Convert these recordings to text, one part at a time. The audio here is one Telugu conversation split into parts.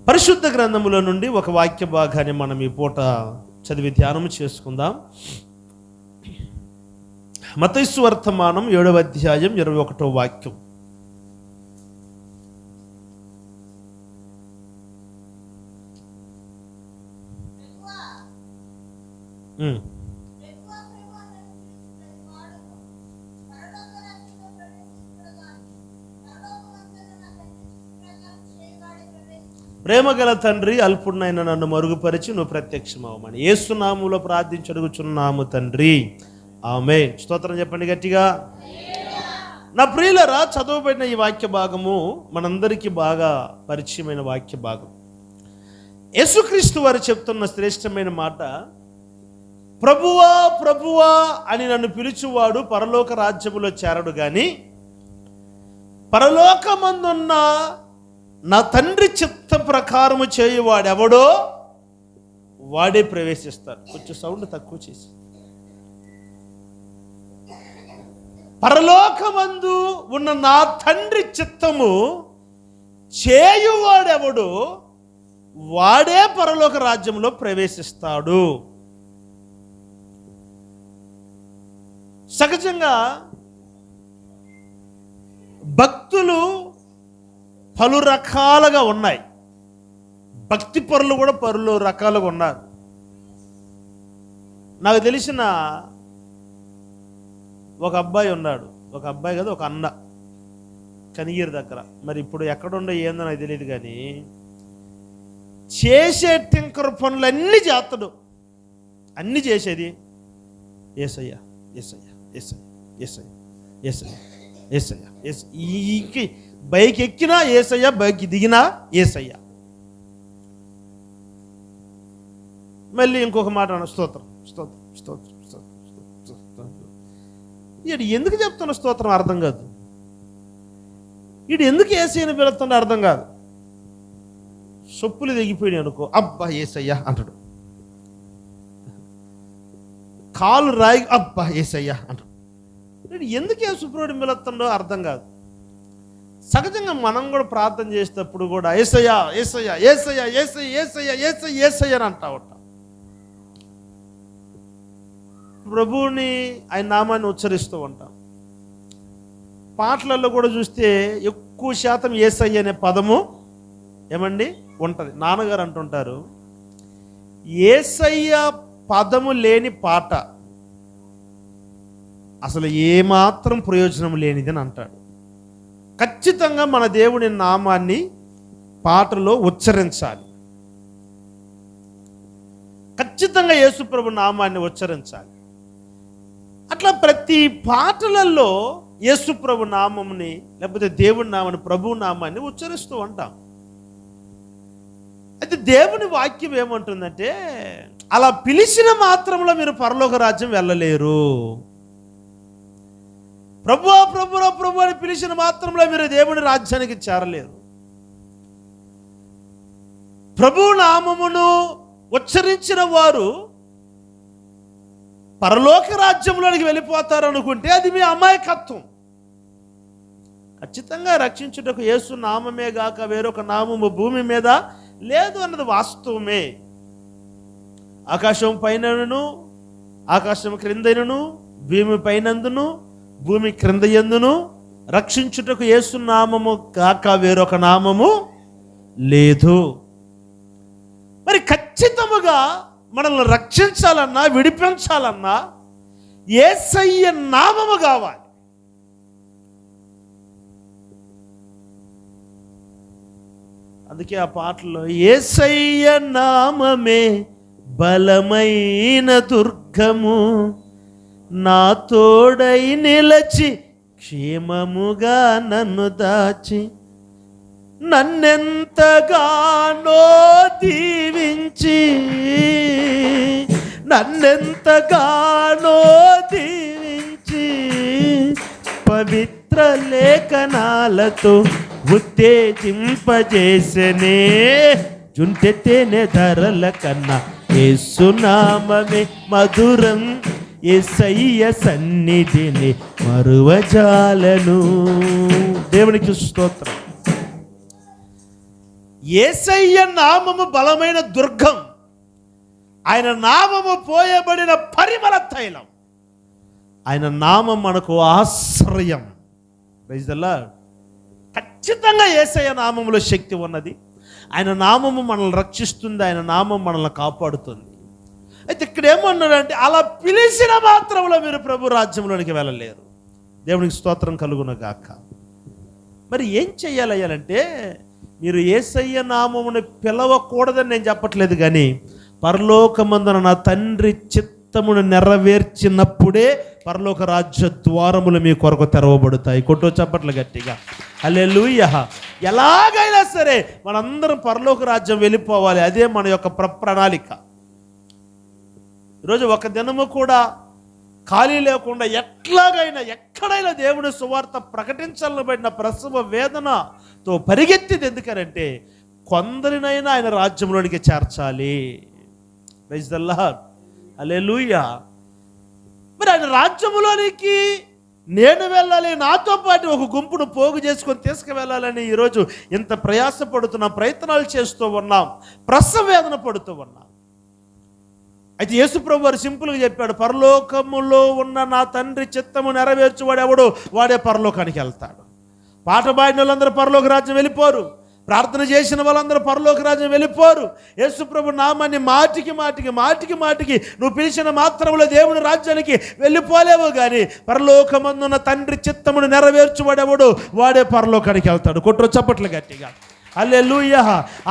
పరిశుద్ధ గ్రంథములో నుండి ఒక వాక్య భాగాన్ని మనం ఈ పూట చదివి ధ్యానం చేసుకుందాం. మత్తయి సువార్తమానం 7వ అధ్యాయం 21వ వాక్యం. ప్రేమగల తండ్రి, అల్పుడినైన నన్ను మరుగుపరిచి నువ్వు ప్రత్యక్షమవమని యేసు నామములో ప్రార్థించి అడుగుచున్నాము తండ్రి, ఆమేన్. స్తోత్రం చెప్పండి గట్టిగా. నా ప్రియులరా, చదవబడిన ఈ వాక్య భాగము మనందరికీ బాగా పరిచయమైన వాక్య భాగం. యేసుక్రీస్తు వారు చెప్తున్న శ్రేష్టమైన మాట, ప్రభువా ప్రభువా అని నన్ను పిలుచువాడు పరలోక రాజ్యములో చేరడు గాని పరలోకమందున్న నా తండ్రి చిత్త ప్రకారము చేయువాడెవడో వాడే ప్రవేశిస్తాడు. కొంచెం సౌండ్ తక్కువ చేసి. పరలోకమందు ఉన్న నా తండ్రి చిత్తము చేయువాడెవడో వాడే పరలోక రాజ్యంలో ప్రవేశిస్తాడు. సహజంగా భక్తులు పలు రకాలుగా ఉన్నాయి. భక్తి పరులు కూడా పలు రకాలుగా ఉన్నారు. నాకు తెలిసిన ఒక అబ్బాయి ఉన్నాడు. ఒక అబ్బాయి కదా, ఒక అన్న, కనిగిరి దగ్గర. మరి ఇప్పుడు ఎక్కడుండో ఏందో నాకు తెలియదు, కానీ చేసే టింకర్ పనులన్నీ చేస్తాడు. అన్నీ చేసేది యేసయ్య యేసయ్య యేసయ్య యేసయ్య యేసయ్య యేసయ్య యేసయ్య. బైక్ ఎక్కినా యేసయ్య, బైక్ దిగినా యేసయ్య. మళ్ళీ ఇంకొక మాట అన్న, స్తోత్రం స్తోత్రం స్తోత్రం స్తోత్రం. వీడు ఎందుకు చెప్తున్న స్తోత్రం అర్థం కాదు. వీడు ఎందుకు యేసయ్యని పిలుస్తున్నా అర్థం కాదు. సొప్పులు దిగిపోయాడు అనుకో, అబ్బా యేసయ్య అంటాడు. కాలు రాయి, అబ్బా యేసయ్య అంటాడు. వీడు ఎందుకు యేసుప్రభుని పిలుస్తుండో అర్థం కాదు. సహజంగా మనం కూడా ప్రార్థన చేసేటప్పుడు కూడా యేసయ్య యేసయ్య యేసయ్య యేసయ్య యేసయ్య యేసయ్య యేసయ్య అని అంటా ఉంటాం. ప్రభువుని, ఆయన నామాన్ని ఉచ్చరిస్తూ ఉంటాం. పాటలలో కూడా చూస్తే ఎక్కువ శాతం యేసయ్య అనే పదము ఏమండి ఉంటుంది. నాన్నగారు అంటుంటారు, యేసయ్య పదము లేని పాట అసలు ఏమాత్రం ప్రయోజనం లేనిది అని అంటాడు. ఖచ్చితంగా మన దేవుని నామాన్ని పాటలో ఉచ్చరించాలి. ఖచ్చితంగా యేసుప్రభు నామాన్ని ఉచ్చరించాలి. అట్లా ప్రతి పాటలలో యేసుప్రభు నామముని, లేకపోతే దేవుని నామాన్ని, ప్రభు నామాన్ని ఉచ్చరిస్తూ ఉంటాం. అయితే దేవుని వాక్యం ఏమంటుందంటే, అలా పిలిచిన మాత్రంలో మీరు పరలోక రాజ్యం వెళ్ళలేరు. ప్రభువా ప్రభువా ప్రభు అని పిలిచిన మాత్రంలో మీరు దేవుని రాజ్యానికి చేరలేరు. ప్రభు నామమును ఉచ్చరించిన వారు పరలోక రాజ్యంలోనికి వెళ్ళిపోతారు అనుకుంటే అది మీ అమాయకత్వం. ఖచ్చితంగా రక్షించుటకు యేసు నామమే గాక వేరొక నామము భూమి మీద లేదు అన్నది వాస్తవమే. ఆకాశం పైనను ఆకాశం క్రిందను భూమి పైనందును భూమి క్రింద యందును రక్షించుటకు యేసు నామము కాక వేరొక నామము లేదు. మరి ఖచ్చితముగా మనల్ని రక్షించాలన్నా, విడిపించాలన్నా యేసయ్య నామము కావాలి. అందుకే ఆ పాటలో యేసయ్య నామమే బలమైన దుర్గము, నా తోడై నిలచి క్షేమముగా నన్ను దాచి నన్నెంతగానో దీవించి నన్నెంతగానో దీవించి పవిత్ర లేఖనాలతో ఉత్తేజింపజేసనే జుంటెతేనే ధరల కన్నా యేసునామమే మధురం, యేసయ్య సన్నిధిని మరువజాలను. దేవునికి స్తోత్రం. యేసయ్య నామము బలమైన దుర్గం, ఆయన నామము పోయబడిన పరిమళ తైలం, ఆయన నామం మనకు ఆశ్రయం. Praise the Lord. ఖచ్చితంగా యేసయ్య నామములో శక్తి ఉన్నది. ఆయన నామము మనల్ని రక్షిస్తుంది, ఆయన నామం మనల్ని కాపాడుతుంది. అయితే ఇక్కడ ఏమన్నాడంటే, అలా పిలిచిన మాత్రంలో మీరు ప్రభు రాజ్యంలోనికి వెళ్ళలేరు. దేవునికి స్తోత్రం కలుగును గాక. మరి ఏం చెయ్యాలంటే, మీరు యేసయ్య నామమును పిలవకూడదని నేను చెప్పట్లేదు, కానీ పరలోకమందున నా తండ్రి చిత్తమును నెరవేర్చినప్పుడే పరలోక రాజ్య ద్వారములు మీ కొరకు తెరవబడతాయి. కొట్టో చప్పట్లు గట్టిగా హల్లెలూయా. ఎలాగైనా సరే మనందరం పరలోక రాజ్యం వెళ్ళిపోవాలి. అదే మన యొక్క ప్రణాళిక. ఈరోజు ఒక దినము కూడా ఖాళీ లేకుండా ఎట్లాగైనా ఎక్కడైనా దేవుని సువార్త ప్రకటించాలని పడిన ప్రసవ వేదనతో పరిగెత్తిది. ఎందుకనంటే కొందరినైనా ఆయన రాజ్యంలోనికి చేర్చాలి. Praise the lord. హల్లెలూయా. మరి ఆయన రాజ్యంలోనికి నేను వెళ్ళాలి, నాతో పాటు ఒక గుంపును పోగు చేసుకొని తీసుకువెళ్ళాలని ఈరోజు ఇంత ప్రయాసపడుతున్నాం, ప్రయత్నాలు చేస్తూ ఉన్నాం, ప్రసవ వేదన పడుతూ ఉన్నాం. అయితే యేసు ప్రభు వారు సింపుల్గా చెప్పాడు, పరలోకములో ఉన్న నా తండ్రి చిత్తము నెరవేర్చువాడు ఎవడు వాడే పరలోకానికి వెళ్తాడు. పాట పాడిన వాళ్ళందరూ పరలోక రాజ్యం వెళ్ళిపోరు, ప్రార్థన చేసిన వాళ్ళందరూ పరలోక రాజ్యం వెళ్ళిపోరు. యేసు ప్రభు నామాన్ని మాటికి నువ్వు పిలిచిన మాత్రములో దేవుని రాజ్యానికి వెళ్ళిపోలేవు, కానీ పరలోకమందున్న తండ్రి చిత్తమును నెరవేర్చువాడెవడు వాడే పరలోకానికి వెళ్తాడు. కొట్టు చప్పట్లు గట్టిగా హల్లెలూయా.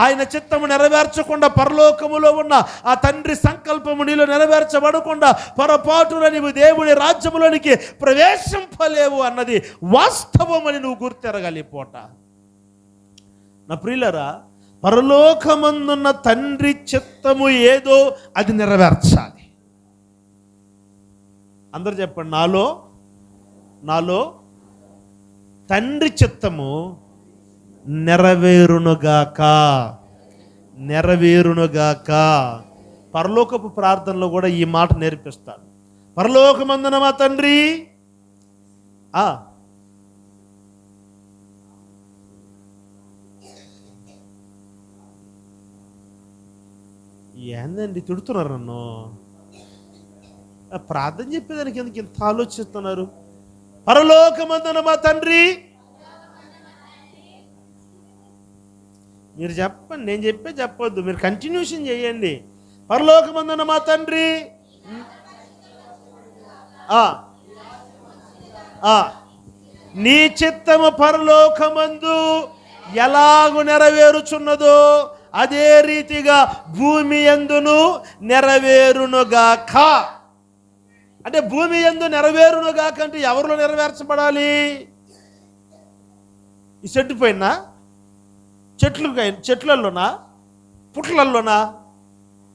ఆయన చిత్తము నెరవేర్చకుండా పరలోకములో ఉన్న ఆ తండ్రి సంకల్పము నీలో నెరవేర్చబడకుండా పొరపాటున నీవు దేవుని రాజ్యములోనికి ప్రవేశింపలేవు అన్నది వాస్తవమని నువ్వు గుర్తెరగాలి. పూట నా ప్రియులరా, పరలోకమందున్న తండ్రి చిత్తము ఏదో అది నెరవేర్చాలి. అందరు చెప్పండి, నాలో తండ్రి చిత్తము నెరవేరునుగాక. పరలోకపు ప్రార్థనలో కూడా ఈ మాట నేర్పిస్తాడు. పరలోకమందున మా తండ్రి, ఏందండి తిడుతున్నారు నన్ను? ప్రార్థన చెప్పేదానికి ఎందుకు ఇంత ఆలోచిస్తున్నారు? పరలోకమందున మా తండ్రి, మీరు చెప్పండి, నేను చెప్పొద్దు, మీరు కంటిన్యూషన్ చేయండి. పరలోకమందున మా తండ్రి, నీ చిత్తము పరలోకమందు ఎలాగు నెరవేరుచున్నదో అదే రీతిగా భూమి యందును నెరవేరునుగాక. అంటే భూమి యందు నెరవేరునుగాక అంటే ఎవరిలో నెరవేర్చబడాలి? ఈ చెట్టు పైన, చెట్లలోనా, పుట్లల్లోనా?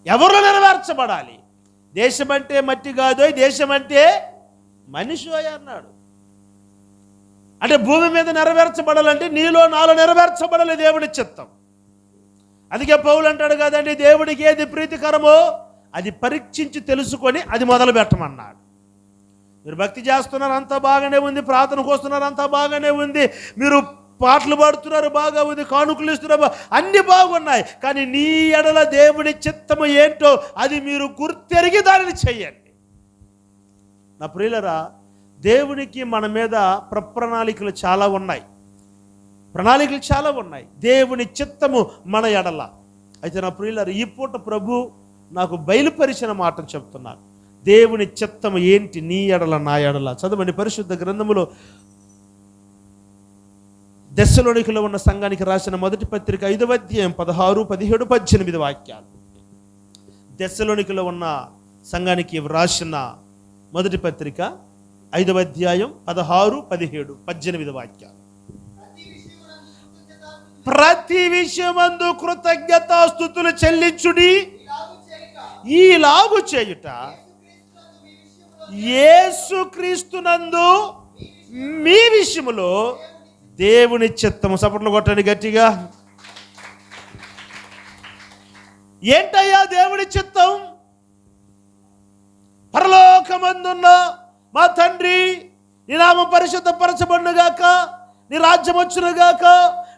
ఎవరిలో నెరవేర్చబడాలి? దేశం అంటే మట్టి కాదు, దేశం అంటే మనిషి అన్నాడు. అంటే భూమి మీద నెరవేర్చబడాలంటే నీలో నాలో నెరవేర్చబడాలి దేవుడి చిత్తం. అందుకే పౌలు అంటాడు కదండి, దేవుడికి ఏది ప్రీతికరమో అది పరీక్షించి తెలుసుకొని అది మొదలు పెట్టమన్నాడు. మీరు భక్తి చేస్తున్నారు, అంతా బాగానే ఉంది, ప్రార్థనకు వస్తున్నారు, అంతా బాగానే ఉంది, మీరు పాటలు పాడుతున్నారు, బాగా ఉంది, కానుకలు ఇస్తున్నారు, అన్ని బాగున్నాయి, కానీ నీ ఎడల దేవుడి చిత్తము ఏంటో అది మీరు గుర్తెరిగి దానిని చెయ్యండి. నా ప్రియులరా, దేవునికి మన మీద ప్రణాళికలు చాలా ఉన్నాయి, దేవుని చిత్తము మన ఎడల. అయితే నా ప్రియులారా, ఈ పూట ప్రభు నాకు బయలుపరిచిన మాట చెప్తున్నాను. దేవుని చిత్తము ఏంటి నీ ఎడల నా ఎడల? చదవండి పరిశుద్ధ గ్రంథములో దెస్సలోనికలో ఉన్న సంఘానికి రాసిన మొదటి పత్రిక 5వ అధ్యాయం 16, 17, 18 వాక్యాలు. దెస్సలోనికలో ఉన్న సంఘానికి రాసిన మొదటి పత్రిక 5వ అధ్యాయం 16, 17, 18 వాక్యాలు. ప్రతి విషయమందు కృతజ్ఞతాస్తుతులు చెల్లించుడి, ఈలాగు చేయుట యేసుక్రీస్తునందు మీ విషయములో దేవుని చిత్తము. సపట్లు కొట్టండి గట్టిగా. ఏంటయ్యా దేవుని చిత్తం? పరలోకమందున్న మా తండ్రి, నీ నామం పరిశుద్ధపరచబడునుగాక, నీ రాజ్యం వచ్చునుగాక,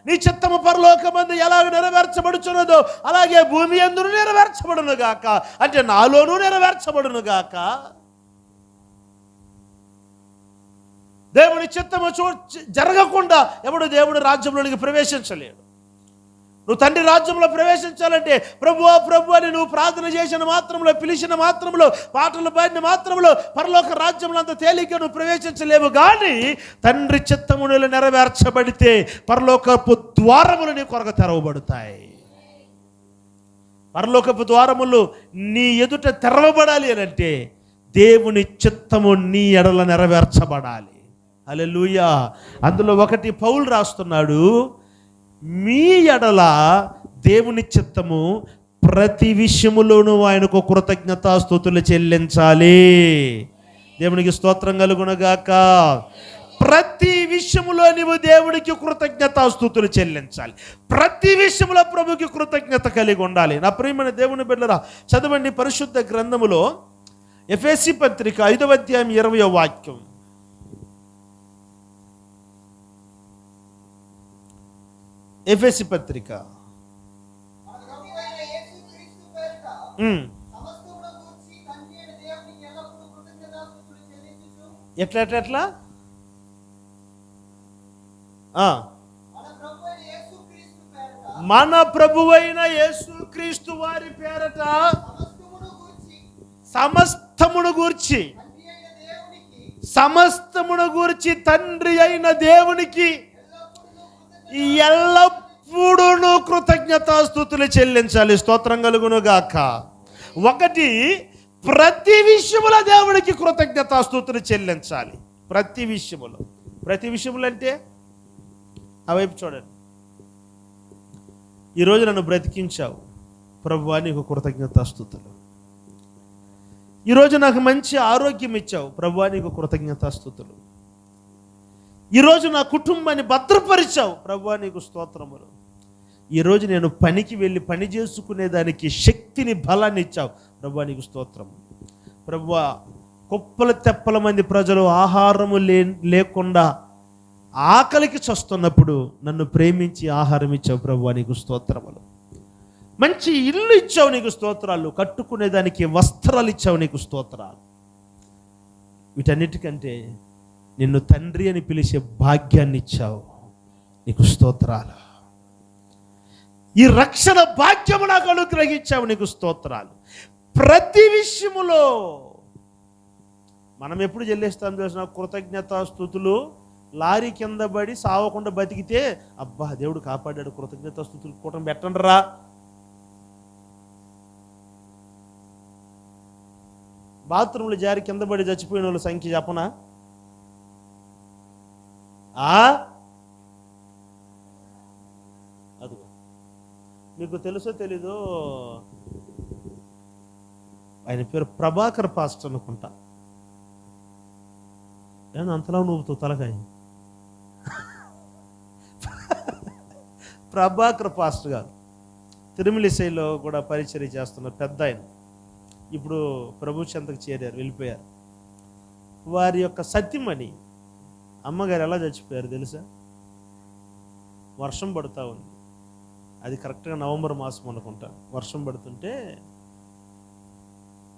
నీ చిత్తము పరలోకమందు ఎలాగ నెరవేర్చబడుచున్నదో అలాగే భూమి యందును నెరవేర్చబడును గాక, అంటే నాలోనూ నెరవేర్చబడును గాక. దేవుని చిత్తము జరగకుండా ఎవడు దేవుని రాజ్యంలోనికి ప్రవేశించలేడు. నువ్వు తండ్రి రాజ్యంలో ప్రవేశించాలంటే ప్రభువా ప్రభు అని నువ్వు ప్రార్థన చేసిన మాత్రంలో, పిలిచిన మాత్రంలో, పాటలు పాడిన మాత్రంలో పరలోక రాజ్యంలో అంత తేలిక నువ్వు ప్రవేశించలేవు. కానీ తండ్రి చిత్తములు నెరవేర్చబడితే పరలోకపు ద్వారములు నీ కొరకు తెరవబడతాయి. పరలోకపు ద్వారములు నీ ఎదుట తెరవబడాలి అని అంటే దేవుని చిత్తము నీ ఎడల నెరవేర్చబడాలి. హల్లెలూయా. అందులో ఒకటి పౌలు రాస్తున్నాడు, మీ ఎడల దేవుని చిత్తము ప్రతి విషయములోనూ ఆయనకు కృతజ్ఞతాస్తుతులు చెల్లించాలి. దేవునికి స్తోత్రం కలుగునగాక. ప్రతి విషయములో నీవు దేవునికి కృతజ్ఞతాస్తుతులు చెల్లించాలి. ప్రతి విషయంలో ప్రభుకి కృతజ్ఞత కలిగి ఉండాలి. నా ప్రియమైన దేవుని బిడ్డలారా, చదవండి పరిశుద్ధ గ్రంథములో ఎఫెసీ పత్రిక 5వ అధ్యాయం 20వ వాక్యం. ఎఫెసీ పత్రిక ఎట్లా మన ప్రభువైన యేసుక్రీస్తు వారి పేరట సమస్తమును గూర్చి తండ్రి అయిన దేవునికి ఎల్లప్పుడూ కృతజ్ఞతాస్తుతులు చెల్లించాలి. స్తోత్రం కలుగును గాక. ఒకటి, ప్రతి విషయములో దేవునికి కృతజ్ఞతాస్తుతులు చెల్లించాలి. ప్రతి విషయములు అంటే ఆ వైపు చూడండి. ఈరోజు నన్ను బ్రతికించావు ప్రభువా, నీకు కృతజ్ఞతాస్తుతులు. ఈరోజు నాకు మంచి ఆరోగ్యం ఇచ్చావు ప్రభువా, నీకు కృతజ్ఞతాస్తుతులు. ఈరోజు నా కుటుంబాన్ని భద్రపరిచావు ప్రభువా, నీకు స్తోత్రములు. ఈరోజు నేను పనికి వెళ్ళి పని చేసుకునేదానికి శక్తిని, బలాన్ని ఇచ్చావు ప్రభువా, నీకు స్తోత్రము. ప్రభువా, కుప్పల తెప్పల మంది ప్రజలు ఆహారము లేకుండా ఆకలికి చస్తున్నప్పుడు నన్ను ప్రేమించి ఆహారం ఇచ్చావు ప్రభువా, నీకు స్తోత్రములు. మంచి ఇల్లు ఇచ్చావు, నీకు స్తోత్రాలు. కట్టుకునేదానికి వస్త్రాలు ఇచ్చావు, నీకు స్తోత్రాలు. వీటన్నిటికంటే నిన్ను తండ్రి అని పిలిచే భాగ్యాన్ని ఇచ్చావు, నీకు స్తోత్రాలు. ఈ రక్షణ భాగ్యము నాకు అనుగ్రహించావు, నీకు స్తోత్రాలు. ప్రతి విషయములో మనం ఎప్పుడు చెల్లిస్తాం తెలిసిన కృతజ్ఞతాస్తుతులు. లారీ కింద పడి సావకుండా బతికితే అబ్బా దేవుడు కాపాడాడు, కృతజ్ఞతాస్తుతులు కూటమి పెట్టండి రా. బాత్రూంలో జారి కింద పడి చచ్చిపోయిన వాళ్ళ సంఖ్య చెప్పనా? అదిగో మీకు తెలుసో తెలీదో, ఆయన పేరు ప్రభాకర్ పాస్టర్ అనుకుంటా. ఏమన్నా అంతలా నువ్వుతూ తలకాయ. ప్రభాకర్ పాస్టర్ గారు తిరుమలిసైలో కూడా పరిచర్య చేస్తున్న పెద్ద ఆయన. ఇప్పుడు ప్రభు చెంతకు చేరారు, వెళ్ళిపోయారు. వారి యొక్క సత్యమణి అమ్మగారు ఎలా చచ్చిపోయారు తెలుసా? వర్షం పడుతూ ఉంది. అది కరెక్ట్గా నవంబర్ మాసం అనుకుంటా. వర్షం పడుతుంటే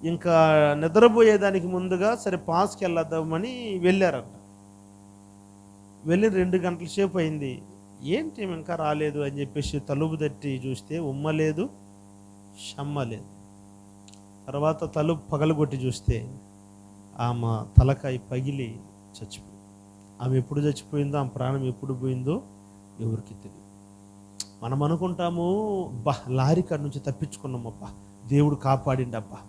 ఇంకా నిద్రపోయేదానికి ముందుగా సరే పాస్కి వెళ్ళొద్దామని వెళ్ళారంట. వెళ్ళి 2 గంటల సేపు అయింది. ఏంటి ఇంకా రాలేదు అని చెప్పేసి తలుపు తట్టి చూస్తే ఉమ్మ లేదు, షమ్మ లేదు. తర్వాత తలుపు పగలగొట్టి చూస్తే ఆమె తలకాయ పగిలి చచ్చిపోయింది. ఆమె ఎప్పుడు చచ్చిపోయిందో, ఆమె ప్రాణం ఎప్పుడు పోయిందో ఎవరికి తెలియదు. మనం అనుకుంటాము అబ్బా లారీ కాడ నుంచి తప్పించుకున్నామబ్బా, దేవుడు కాపాడిండబ్బా.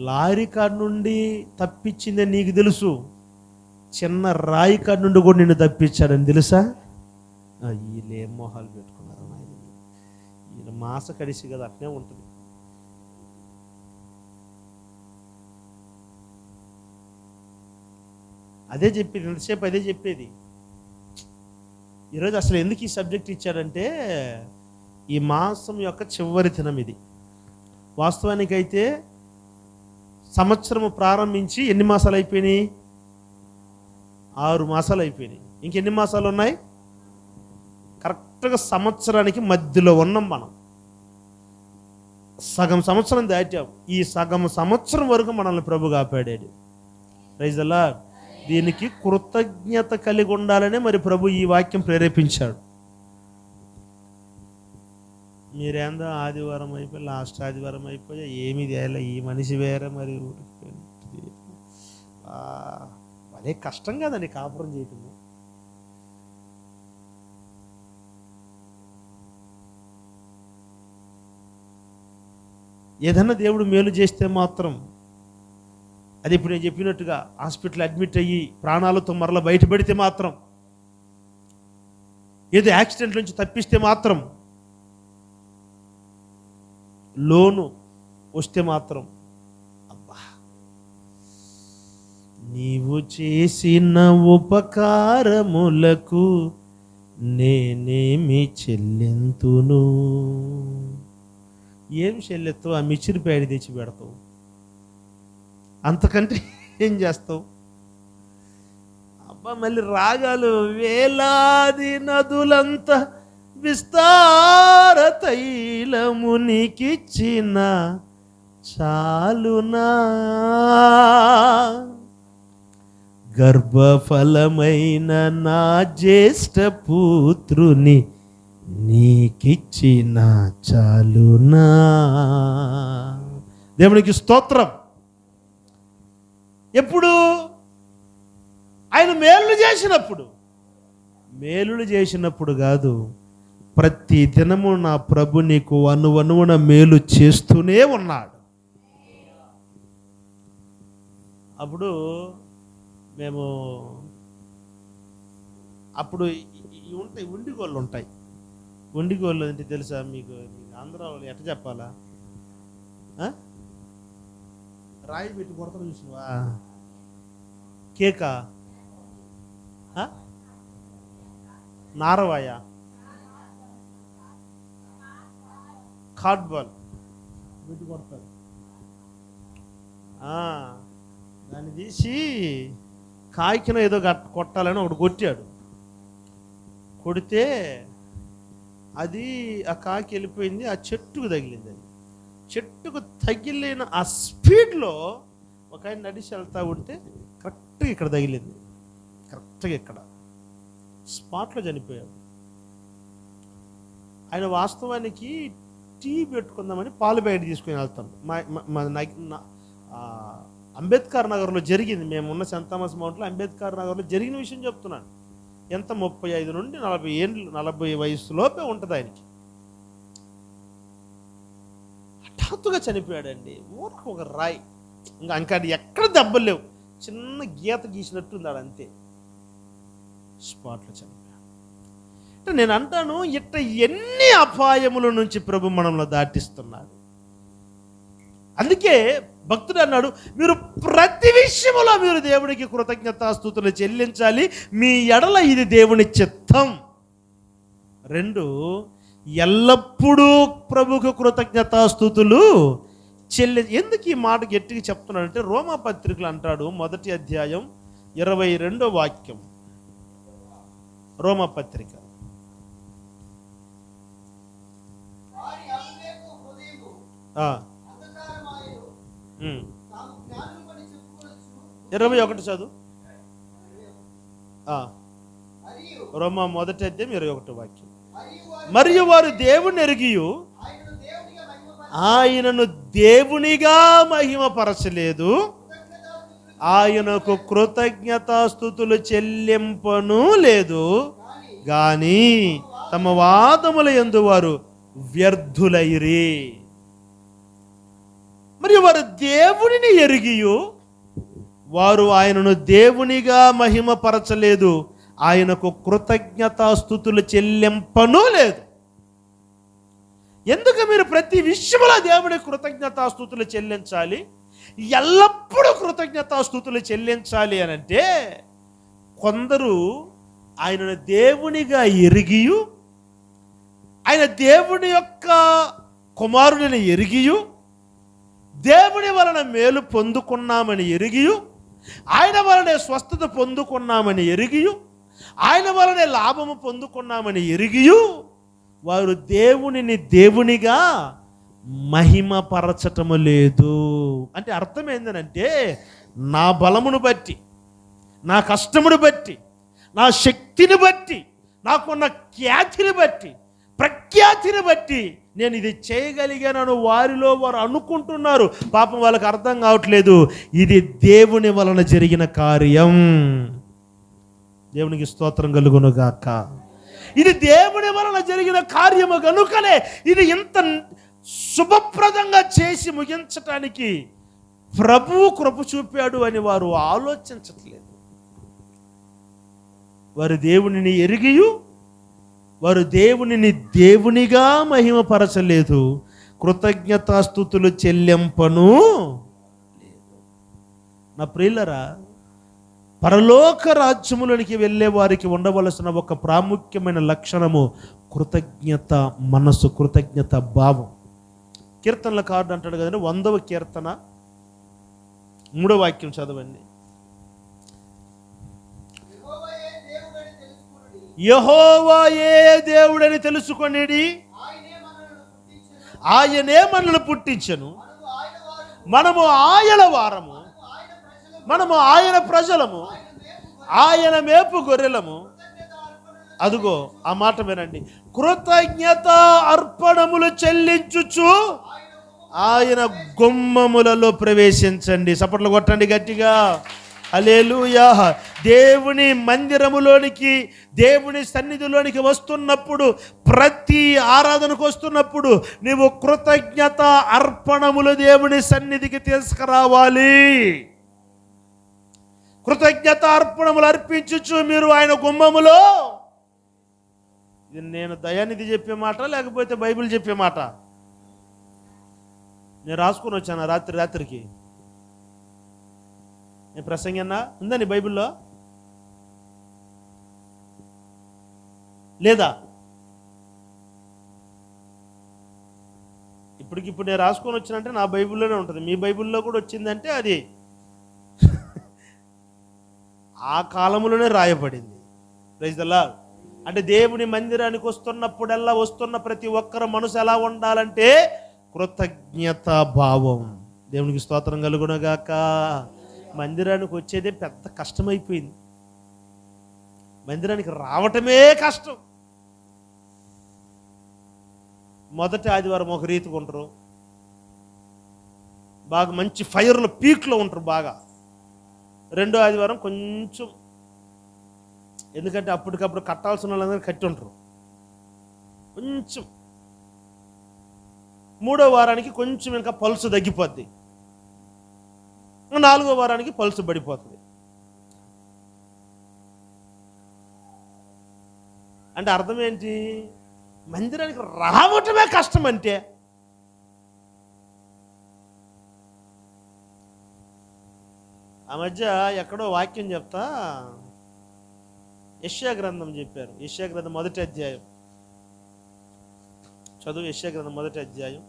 లారీ కాడ నుండి తప్పించిందే నీకు తెలుసు, చిన్న రాయి కాడ నుండి కూడా నిన్ను తప్పించాడని తెలుసా? వీళ్ళు ఏం మొహాలు పెట్టుకున్నారు, ఈయన మాస కడిసి కదా అట్నే ఉంటుంది. అదే చెప్పేది, ఎంతసేపు అదే చెప్పేది. ఈరోజు అసలు ఎందుకు ఈ సబ్జెక్ట్ ఇచ్చాడంటే, ఈ మాసం యొక్క చివరి దినం ఇది. వాస్తవానికైతే సంవత్సరము ప్రారంభించి ఎన్ని మాసాలు అయిపోయినాయి? 6 మాసాలు అయిపోయినాయి. ఇంకెన్ని మాసాలు ఉన్నాయి? కరెక్ట్గా సంవత్సరానికి మధ్యలో ఉన్నాం మనం. సగం సంవత్సరం దాటాం. ఈ సగం సంవత్సరం వరకు మనల్ని ప్రభు కాపాడాడు. Praise the Lord. దీనికి కృతజ్ఞత కలిగి ఉండాలనే మరి ప్రభు ఈ వాక్యం ప్రేరేపించాడు. మీరేందో ఆదివారం అయిపోయి లాస్ట్ ఆదివారం అయిపోయా ఏమి తేలే, ఈ మనిషి వేరే మరి అదే కష్టం కదండి కాపురం చేయటము. ఏదన్నా దేవుడు మేలు చేస్తే మాత్రం, అది ఇప్పుడు నేను చెప్పినట్టుగా హాస్పిటల్ అడ్మిట్ అయ్యి ప్రాణాలతో మరలా బయటపడితే మాత్రం, ఏదో యాక్సిడెంట్ నుంచి తప్పిస్తే మాత్రం, లోను వస్తే మాత్రం, అబ్బా నీవు చేసిన ఉపకారములకు నేనేమి చెల్లింతును. ఏం చెల్లెత్తావు? ఆ మిచ్చిరి పేడి తెచ్చి పెడతావు, అంతకంటే ఏం చేస్తావు? అబ్బా మళ్ళీ రాగాలు వేలాది నదులంత విస్తార తైలమునికిచ్చిన చాలునా, గర్భఫలమైన నా జ్యేష్ఠ పుత్రుని నీకిచ్చిన చాలునా. దేవునికి స్తోత్రం. ఎప్పుడు? ఆయన మేలులు చేసినప్పుడు కాదు, ప్రతి దినము నా ప్రభు నీకు అనువనువున మేలు చేస్తూనే ఉన్నాడు. అప్పుడు మేము ఉంటాయి ఉండిగోళ్ళు ఉంటాయి. ఉండిగోళ్ళు అంటే తెలుసా మీకు? ఆంధ్ర వాళ్ళు ఎట్ట చెప్పాలా? రాయి పెట్టి కొడతాను చూసినవా? కేకా? నారవాయ? కార్డ్బాల్ పెట్టి కొడతారు. దాన్ని తీసి కాకిన ఏదో కొట్టాలని ఒకటి కొట్టాడు. కొడితే అది ఆ కాకి వెళ్ళిపోయింది, ఆ చెట్టుకు తగిలింది. అది చెట్టుకు తగిలిన ఆ స్పీడ్లో ఒక ఆయన నడిచి వెళ్తూ ఉంటే కరెక్ట్గా ఇక్కడ తగిలింది. కరెక్ట్గా ఇక్కడ స్పాట్లో చనిపోయాడు. ఆయన వాస్తవానికి టీ పెట్టుకుందామని పాలు బయట తీసుకుని వెళ్తాను. అంబేద్కర్ నగర్లో జరిగింది. మేమున్న సెంట్ థామస్ మౌంట్లో అంబేద్కర్ నగర్లో జరిగిన విషయం చెప్తున్నాను. ఎంత 35 నుండి 40 ఏళ్ళు, 40 వయసులోపే ఉంటుంది ఆయనకి. హఠాత్తుగా చనిపోయాడండి. ఊరికి ఒక రాయి, ఇంకా ఎక్కడ దెబ్బలు లేవు, చిన్న గీత గీసినట్టుందాడు అంతే. స్పాట్లో చనిపోయాడు. అంటే నేను అంటాను, ఇట్ట ఎన్ని అపాయముల నుంచి ప్రభు మనల్ని దాటిస్తున్నాడు. అందుకే భక్తుడు అన్నాడు, మీరు ప్రతి విషయములో మీరు దేవునికి కృతజ్ఞతాస్తుతులు చెల్లించాలి, మీ ఎడల ఇది దేవుని చిత్తం. 2, ఎల్లప్పుడూ ప్రభుకు కృతజ్ఞతాస్తుతులు ఎందుకు ఈ మాట గట్టిగా చెప్తున్నాడంటే, రోమా పత్రికలు అంటాడు 1వ అధ్యాయం 22వ వాక్యం. రోమా పత్రిక 21 చదువు. రోమా 1వ అధ్యాయం 21వ వాక్యం. మరియు వారు దేవుని ఎరిగియు ఆయనను దేవునిగా మహిమపరచలేదు, ఆయనకు కృతజ్ఞతాస్తుతులు చెల్లింపను లేదు, గాని తమ వాదముల యందు వారు వ్యర్థులైరి. మరియు వారు దేవునిని ఎరిగియు వారు ఆయనను దేవునిగా మహిమపరచలేదు, ఆయనకు కృతజ్ఞతాస్తుతులు చెల్లింపను లేదు. ఎందుకు మీరు ప్రతి విషయంలో దేవునికి కృతజ్ఞతాస్తుతులు చెల్లించాలి, ఎల్లప్పుడూ కృతజ్ఞతాస్తుతులు చెల్లించాలి అని అంటే, కొందరు ఆయనను దేవునిగా ఎరిగియు ఆయన దేవుని యొక్క కుమారుడిని ఎరిగియు దేవుని వలన మేలు పొందుకున్నామని ఎరిగియు ఆయన వలనే స్వస్థత పొందుకున్నామని ఎరిగియు ఆయన వలనే లాభము పొందుకున్నామని ఎరిగియు వారు దేవునిని దేవునిగా మహిమపరచటము లేదు. అంటే అర్థం ఏంటంటే, నా బలమును బట్టి, నా కష్టమును బట్టి, నా శక్తిని బట్టి, నాకున్న ఖ్యాతిని బట్టి, ప్రఖ్యాతిని బట్టి నేను ఇది చేయగలిగానని వారిలో వారు అనుకుంటున్నారు. పాపం వాళ్ళకి అర్థం కావట్లేదు, ఇది దేవుని వలన జరిగిన కార్యం. దేవునికి స్తోత్రం కలుగును గాక. ఇది దేవుని వలన జరిగిన కార్యము కనుకనే ఇది ఇంత శుభప్రదంగా చేసి ముగించటానికి ప్రభువు కృప చూపాడు అని వారు ఆలోచించట్లేదు. వారు దేవునిని ఎరిగియు వారు దేవునిని దేవునిగా మహిమపరచలేదు, కృతజ్ఞతాస్తుతులు చెల్లింపను లేదు. నా ప్రియులరా, పరలోక రాజ్యములోనికి వెళ్ళే వారికి ఉండవలసిన ఒక ప్రాముఖ్యమైన లక్షణము కృతజ్ఞత మనసు, కృతజ్ఞత భావం. కీర్తనల కార్డు అంటాడు కదండి, 100వ కీర్తన 3వ వాక్యం చదవండి. యెహోవాయే దేవుడని తెలుసుకొనిడి, ఆయనే మనల్ని పుట్టించెను, మనము ఆయన వారము, మనము ఆయన ప్రజలము, ఆయన మేపు గొర్రెలము. అదుగో ఆ మాట వినండి, కృతజ్ఞత అర్పణములు చెల్లించుచు ఆయన గుమ్మములలో ప్రవేశించండి. చప్పట్లు కొట్టండి గట్టిగా, హల్లెలూయా. దేవుని మందిరములోనికి, దేవుని సన్నిధిలోనికి వస్తున్నప్పుడు, ప్రతి ఆరాధనకు వస్తున్నప్పుడు నీవు కృతజ్ఞత అర్పణములు దేవుని సన్నిధికి తీసుకురావాలి. కృతజ్ఞత అర్పణములు అర్పించుచు మీరు ఆయన గుమ్మములో. ఇది నేను దయానిధి చెప్పే మాట లేకపోతే బైబిల్ చెప్పే మాట? నేను రాసుకొని వచ్చాను రాత్రికి. నేను ప్రసంగన్నా ఉందా నీ బైబిల్లో లేదా? ఇప్పటికిప్పుడు నేను రాసుకొని వచ్చినంటే నా బైబిల్లోనే ఉంటుంది. మీ బైబిల్లో కూడా వచ్చిందంటే అది ఆ కాలంలోనే రాయబడింది. Praise the Lord. అంటే దేవుని మందిరానికి వస్తున్నప్పుడల్లా వస్తున్న ప్రతి ఒక్కరు మనసు ఎలా ఉండాలంటే కృతజ్ఞత భావం. దేవునికి స్తోత్రం కలుగునగాక. మందిరానికి వచ్చేదే పెద్ద కష్టమైపోయింది, మందిరానికి రావటమే కష్టం. మొదటి ఆదివారం ఒక రీతిగా ఉంటారు, బాగా మంచి ఫైర్లో పీక్లో ఉంటారు బాగా. రెండో ఆదివారం కొంచెం, ఎందుకంటే అప్పటికప్పుడు కట్టాల్సిన వాళ్ళందరూ కట్టి ఉంటారు కొంచెం. మూడో వారానికి కొంచెం ఇంకా పల్సు తగ్గిపోద్ది, నాలుగో వారానికి పల్సు పడిపోతుంది. అంటే అర్థం ఏంటి? మందిరానికి రావటమే కష్టం. అంటే ఆ మధ్య ఎక్కడో వాక్యం చెప్తా, యెషయా గ్రంథం చెప్పారు. యెషయా గ్రంథం 1వ అధ్యాయం చదువు. యెషయా గ్రంథం 1వ అధ్యాయం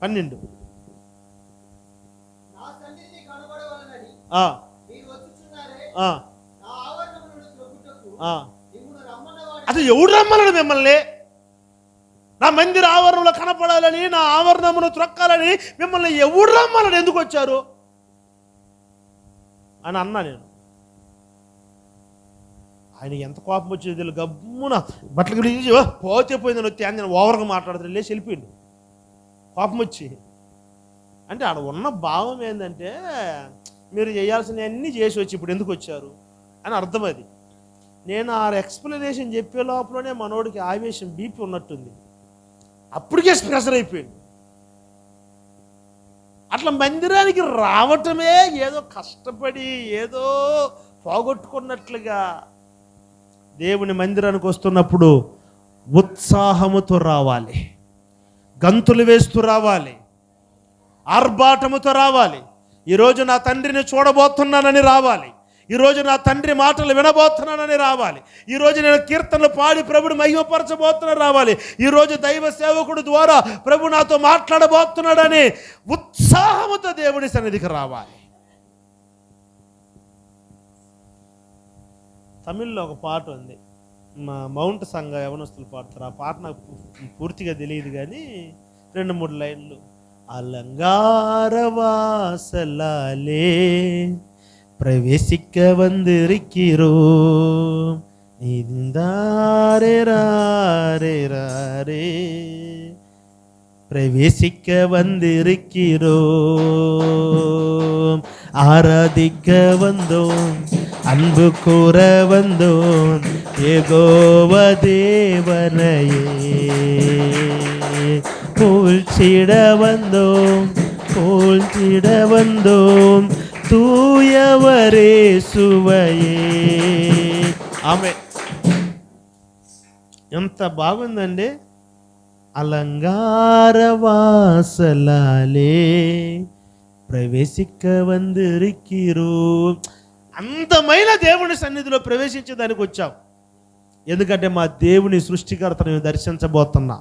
12. అసలు ఎవడు రమ్మన్నాడు మిమ్మల్ని? నా మందిర ఆవరణలో కనపడాలని, నా ఆవరణమును త్రొక్కాలని మిమ్మల్ని ఎవడు రమ్మన్నాడు? ఎందుకు వచ్చారు అని అన్నా నేను. ఆయన ఎంత కోపం వచ్చేది, గమ్మున బట్టలు గురించి పోతే పోయిందని వచ్చి ఆయన ఓవర్గా మాట్లాడుతాడు, లేచి వెళ్ళిపోయింది కోపం వచ్చి. అంటే ఆడ ఉన్న భావం ఏంటంటే, మీరు చేయాల్సినవన్నీ చేసి వచ్చి ఇప్పుడు ఎందుకు వచ్చారు అని అర్థం. అది నేను ఆ ఎక్స్ప్లెనేషన్ చెప్పే లోపలనే మనోడికి ఆవేశం, బీపీ ఉన్నట్టుంది, అప్పటికే ప్రెషర్ అయిపోయింది. అట్లా మందిరానికి రావటమే ఏదో కష్టపడి ఏదో పోగొట్టుకున్నట్లుగా. దేవుని మందిరానికి వస్తున్నప్పుడు ఉత్సాహముతో రావాలి, గంతులు వేస్తూ రావాలి, ఆర్భాటముతో రావాలి. ఈరోజు నా తండ్రిని చూడబోతున్నానని రావాలి, ఈరోజు నా తండ్రి మాటలు వినబోతున్నానని రావాలి. ఈరోజు నేను కీర్తనలు పాడి ప్రభుని మహిమపరచబోతున్నాను రావాలి. ఈరోజు దైవ సేవకుడు ద్వారా ప్రభు నాతో మాట్లాడబోతున్నాడని ఉత్సాహముతో దేవుని సన్నిధికి రావాలి. తమిళ్లో ఒక పాట ఉంది, మా మౌంట్ సంఘ యవనస్తులు పాడతారు. ఆ పాట నాకు పూర్తిగా తెలియదు కానీ 2-3 లైన్లు. அலங்காரவாசலாலே பிரவேசிக்க வந்திருக்கிறோம், நீந்தாரே ராரே ராரே பிரவேசிக்க வந்திருக்கிறோம், ஆராதிக்க வந்தோம், அன்பு கூற வந்தோம், யெகோவ தேவனையே போழ்த்திட வந்தோம் தூயவரே சுவையே. ఆమె ఎంత బాగుందండి. అలంగారవాసలాలే ప్రవేశిక వందిరికిరోం. అందమైన దేవుని సన్నిధిలో ప్రవేశించడానికి వచ్చాం. ఎందుకంటే మా దేవుని సృష్టికర్తను దర్శించబోతున్నా,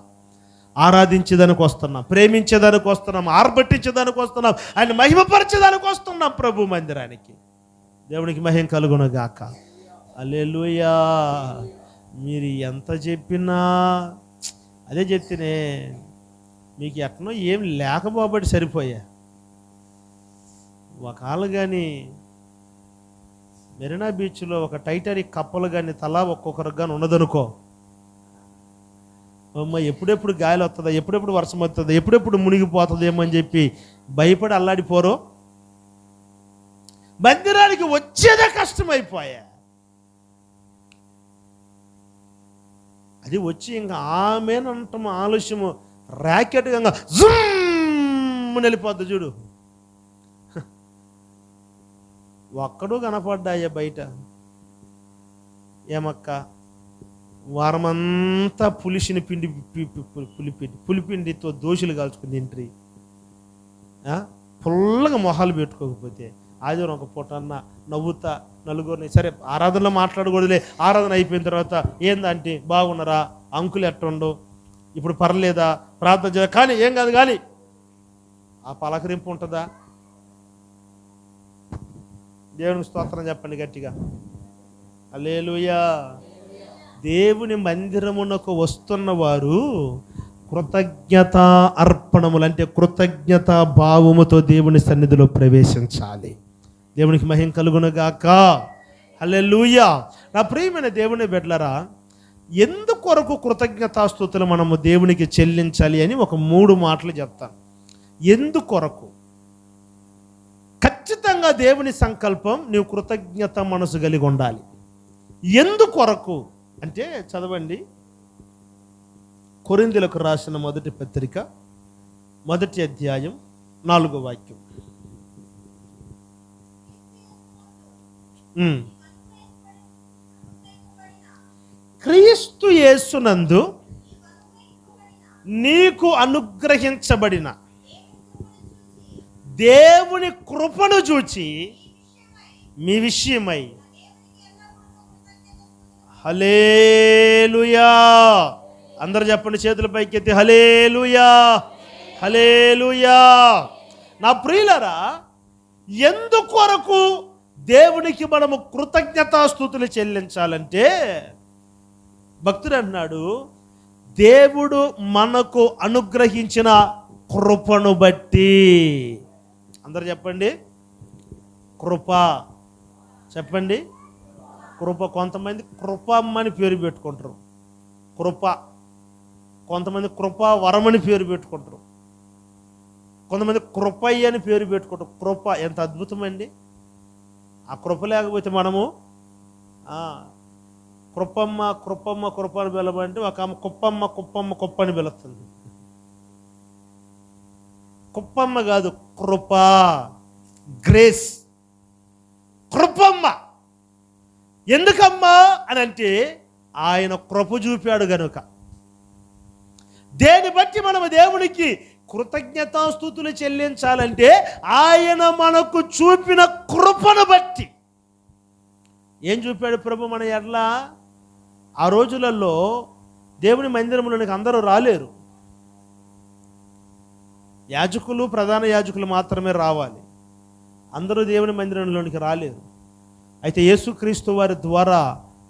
ఆరాధించేదానికి వస్తున్నాం, ప్రేమించేదానికి వస్తున్నాం, ఆర్భటించేదానికి వస్తున్నాం, ఆయన మహిమపరచేదానికి వస్తున్నాం ప్రభు మందిరానికి. దేవునికి మహిమ కలుగును గాక. హల్లెలూయా. మీరు ఎంత చెప్పినా అదే చెప్తేనే మీకు ఎక్కడో ఏం లేకపోబట్టి సరిపోయా. ఒకళ్ళు కానీ మెరీనా బీచ్లో ఒక టైటానిక్ కప్పలు కానీ తలా ఒక్కొక్కరికి కానీ ఉన్నదనుకో, అమ్మ ఎప్పుడెప్పుడు గాలి వస్తుందా, ఎప్పుడెప్పుడు వర్షం వస్తుందా, ఎప్పుడెప్పుడు మునిగిపోతుందేమో అని చెప్పి భయపడి అల్లాడిపోరో. మందిరానికి వచ్చేదే కష్టమైపోయా. అది వచ్చి ఇంకా ఆమెనంటాం ఆలస్యము ర్యాకెట్గా జుమ్ వెళ్ళిపోద్ది చూడు. ఒక్కడూ కనపడ్డాయా బయట? ఏమక్క వారమంతా పులిసిన పులిపిండితో దోశలు కాల్చుకుని తింటారు. పుల్లగా మొహాలు పెట్టుకోకపోతే ఆదివారం ఒక పూట అన్న నవ్వుతా నలుగురిని, సరే ఆరాధనలో మాట్లాడకూడదులే, ఆరాధన అయిపోయిన తర్వాత ఏందంటే బాగున్నారా, అంకులు ఎట్టుండో, ఇప్పుడు పర్లేదా, ప్రార్థన చేయాలి, కానీ ఏం కాదు, కానీ ఆ పలకరింపు ఉంటుందా? దేవునికి స్తోత్రం చెప్పండి గట్టిగా. హల్లెలూయా. దేవుని మందిరమునకు వస్తున్న వారు కృతజ్ఞత అర్పణములు అంటే కృతజ్ఞత భావముతో దేవుని సన్నిధిలో ప్రవేశించాలి. దేవునికి మహిమ కలుగునుగాక. హల్లెలూయా. నా ప్రియమైన దేవుని బిడ్డలారా, ఎందుకొరకు కృతజ్ఞతాస్తుతులు మనము దేవునికి చెల్లించాలి అని ఒక 3 మాటలు చెప్తాను. ఎందుకొరకు? ఖచ్చితంగా దేవుని సంకల్పం నీవు కృతజ్ఞత మనసు కలిగి ఉండాలి. ఎందుకొరకు అంటే చదవండి, కొరింథీయులకు రాసిన మొదటి పత్రిక 1వ అధ్యాయం 4వ వాక్యం. క్రీస్తు యేసునందు నీకు అనుగ్రహించబడిన దేవుని కృపను చూచి మీ విషయమై హల్లెలూయా. అందరూ చెప్పండి, చేతుల పైకెత్తి హల్లెలూయా, హల్లెలూయా. నా ప్రియులారా, ఎందుకొరకు దేవునికి మనము కృతజ్ఞతాస్తుతులు చెల్లించాలంటే భక్తుడు అన్నాడు, దేవుడు మనకు అనుగ్రహించిన కృపను బట్టి. అందరూ చెప్పండి కృప. చెప్పండి కృప. కొంతమంది కృపమ్మని పేరు పెట్టుకుంటారు, కృప. కొంతమంది కృప వరమని పేరు పెట్టుకుంటారు, కొంతమంది కృపయ్య అని పేరు పెట్టుకుంటారు. కృప ఎంత అద్భుతమండి. ఆ కృప లేకపోతే మనము కృపమ్మ కృపమ్మ కృప అని పిలవంటే ఒక ఆమె కుప్పమ్మ కుప్పమ్మ కుప్ప అని పిలుస్తుంది. కుప్పమ్మ కాదు, కృప, గ్రేస్, కృపమ్మ. ఎందుకమ్మా అని అంటే ఆయన కృప చూపాడు గనుక. దేని బట్టి మనము దేవునికి కృతజ్ఞతాస్తుతులు చెల్లించాలంటే ఆయన మనకు చూపిన కృపను బట్టి. ఏం చూపాడు ప్రభు మన ఎడ్ల? ఆ రోజులలో దేవుని మందిరంలోనికి అందరూ రాలేరు. యాజకులు, ప్రధాన యాజకులు మాత్రమే రావాలి. అందరూ దేవుని మందిరంలోనికి రాలేరు. అయితే యేసుక్రీస్తు వారి ద్వారా,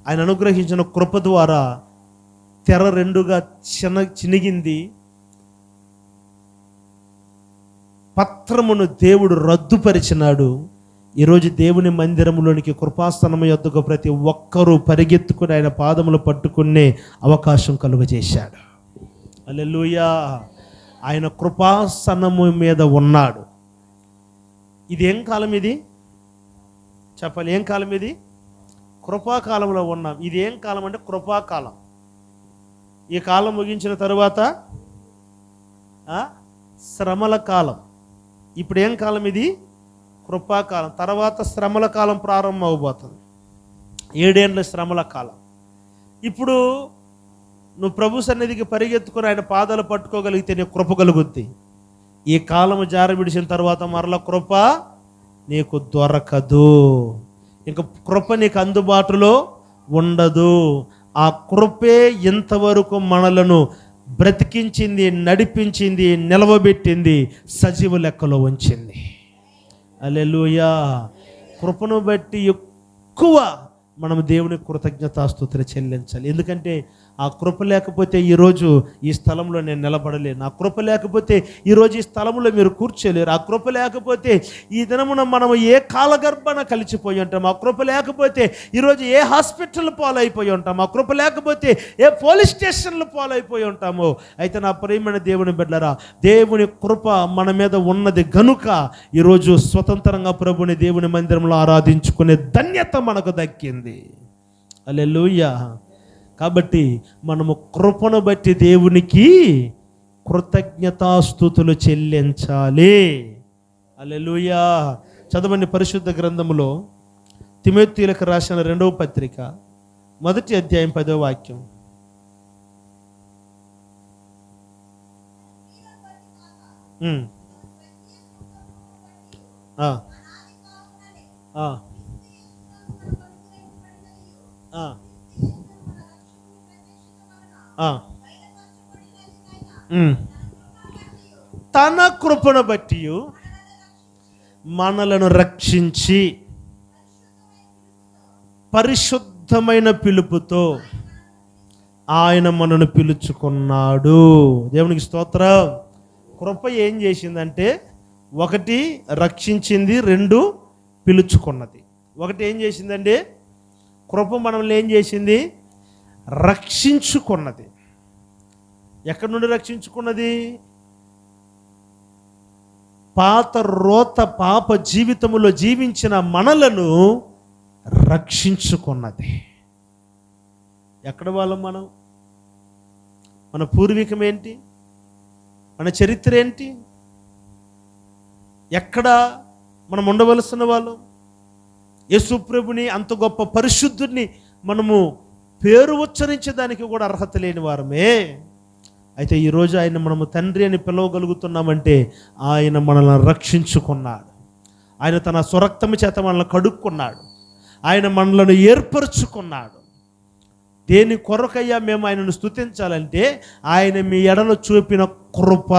ఆయన అనుగ్రహించిన కృప ద్వారా తెర రెండుగా చినిగింది. పత్రమును దేవుడు రద్దుపరిచినాడు. ఈరోజు దేవుని మందిరంలోనికి, కృపాసనం యొద్దకు ప్రతి ఒక్కరూ పరిగెత్తుకుని ఆయన పాదములు పట్టుకునే అవకాశం కలుగజేశాడు. హల్లెలూయా. ఆయన కృపాసనము మీద ఉన్నాడు. ఇది ఏం కాలం? ఇది చెప్పాలి, ఏం కాలం ఇది? కృపాకాలంలో ఉన్నాం. ఇది ఏం కాలం అంటే కృపాకాలం. ఈ కాలం ముగించిన తరువాత శ్రమల కాలం. ఇప్పుడు ఏం కాలం? ఇది కృపాకాలం. తర్వాత శ్రమల కాలం ప్రారంభం అవబోతుంది. 7 ఏళ్ళ శ్రమల కాలం. ఇప్పుడు నువ్వు ప్రభు సన్నిధికి పరిగెత్తుకుని ఆయన పాదాలు పట్టుకోగలిగితే నీ కృప కలుగుద్ది. ఈ కాలము జార విడిచిన తర్వాత మరల కృప నీకు దొరకదు. ఇంక కృప నీకు అందుబాటులో ఉండదు. ఆ కృపే ఇంతవరకు మనలను బ్రతికించింది, నడిపించింది, నిలవబెట్టింది, సజీవ లెక్కలో ఉంచింది. హల్లెలూయా. కృపను బట్టి ఎక్కువ మనం దేవుని కృతజ్ఞతాస్తుతులు చెల్లించాలి. ఎందుకంటే ఆ కృప లేకపోతే ఈరోజు ఈ స్థలంలో నేను నిలబడలేను. ఆ కృప లేకపోతే ఈరోజు ఈ స్థలంలో మీరు కూర్చోలేరు. ఆ కృప లేకపోతే ఈ దినమున మనం ఏ కాలగర్భన కలిసిపోయి ఉంటాం. ఆ కృప లేకపోతే ఈరోజు ఏ హాస్పిటల్ పాలైపోయి ఉంటాం. ఆ కృప లేకపోతే ఏ పోలీస్ స్టేషన్లు పాలైపోయి ఉంటామో. అయితే నా ప్రియమైన దేవుని బిడ్డలారా, దేవుని కృప మన మీద ఉన్నది గనుక ఈరోజు స్వతంత్రంగా ప్రభుని దేవుని మందిరంలో ఆరాధించుకునే ధన్యత మనకు దక్కింది. హల్లెలూయా. కాబట్టి మనము కృపను బట్టి దేవునికి కృతజ్ఞతాస్తుతులు చెల్లించాలి. హల్లెలూయా. చదవండి పరిశుద్ధ గ్రంథములో తిమోతీయులకు రాసిన 2వ పత్రిక 1వ అధ్యాయం 10వ వాక్యం. తన కృపను బట్టి మనలను రక్షించి పరిశుద్ధమైన పిలుపుతో ఆయన మనను పిలుచుకున్నాడు. దేవునికి స్తోత్రం. కృప ఏం చేసిందంటే, 1 రక్షించింది, 2 పిలుచుకున్నది. 1 ఏం చేసిందండి? కృప మనల్ని ఏం చేసింది? రక్షించుకున్నది. ఎక్కడి నుండి రక్షించుకున్నది? పాత రోత పాప జీవితములో జీవించిన మనలను రక్షించుకున్నది. ఎక్కడ వాళ్ళం మనం? మన పూర్వీకం ఏంటి? మన చరిత్ర ఏంటి? ఎక్కడ మనం ఉండవలసిన వాళ్ళం? యేసు ప్రభుని, అంత గొప్ప పరిశుద్ధుడిని మనము పేరు ఉచ్చరించడానికి కూడా అర్హత లేని వారమే. అయితే ఈరోజు ఆయన మనము తండ్రి అని పిలవగలుగుతున్నామంటే ఆయన మనల్ని రక్షించుకున్నాడు. ఆయన తన స్వరక్తము చేత మనల్ని కడుక్కున్నాడు. ఆయన మనలను ఏర్పరచుకున్నాడు. దేని కొరకయ్యా మేము ఆయనను స్తుతించాలంటే, ఆయన మీ ఎడలో చూపిన కృప.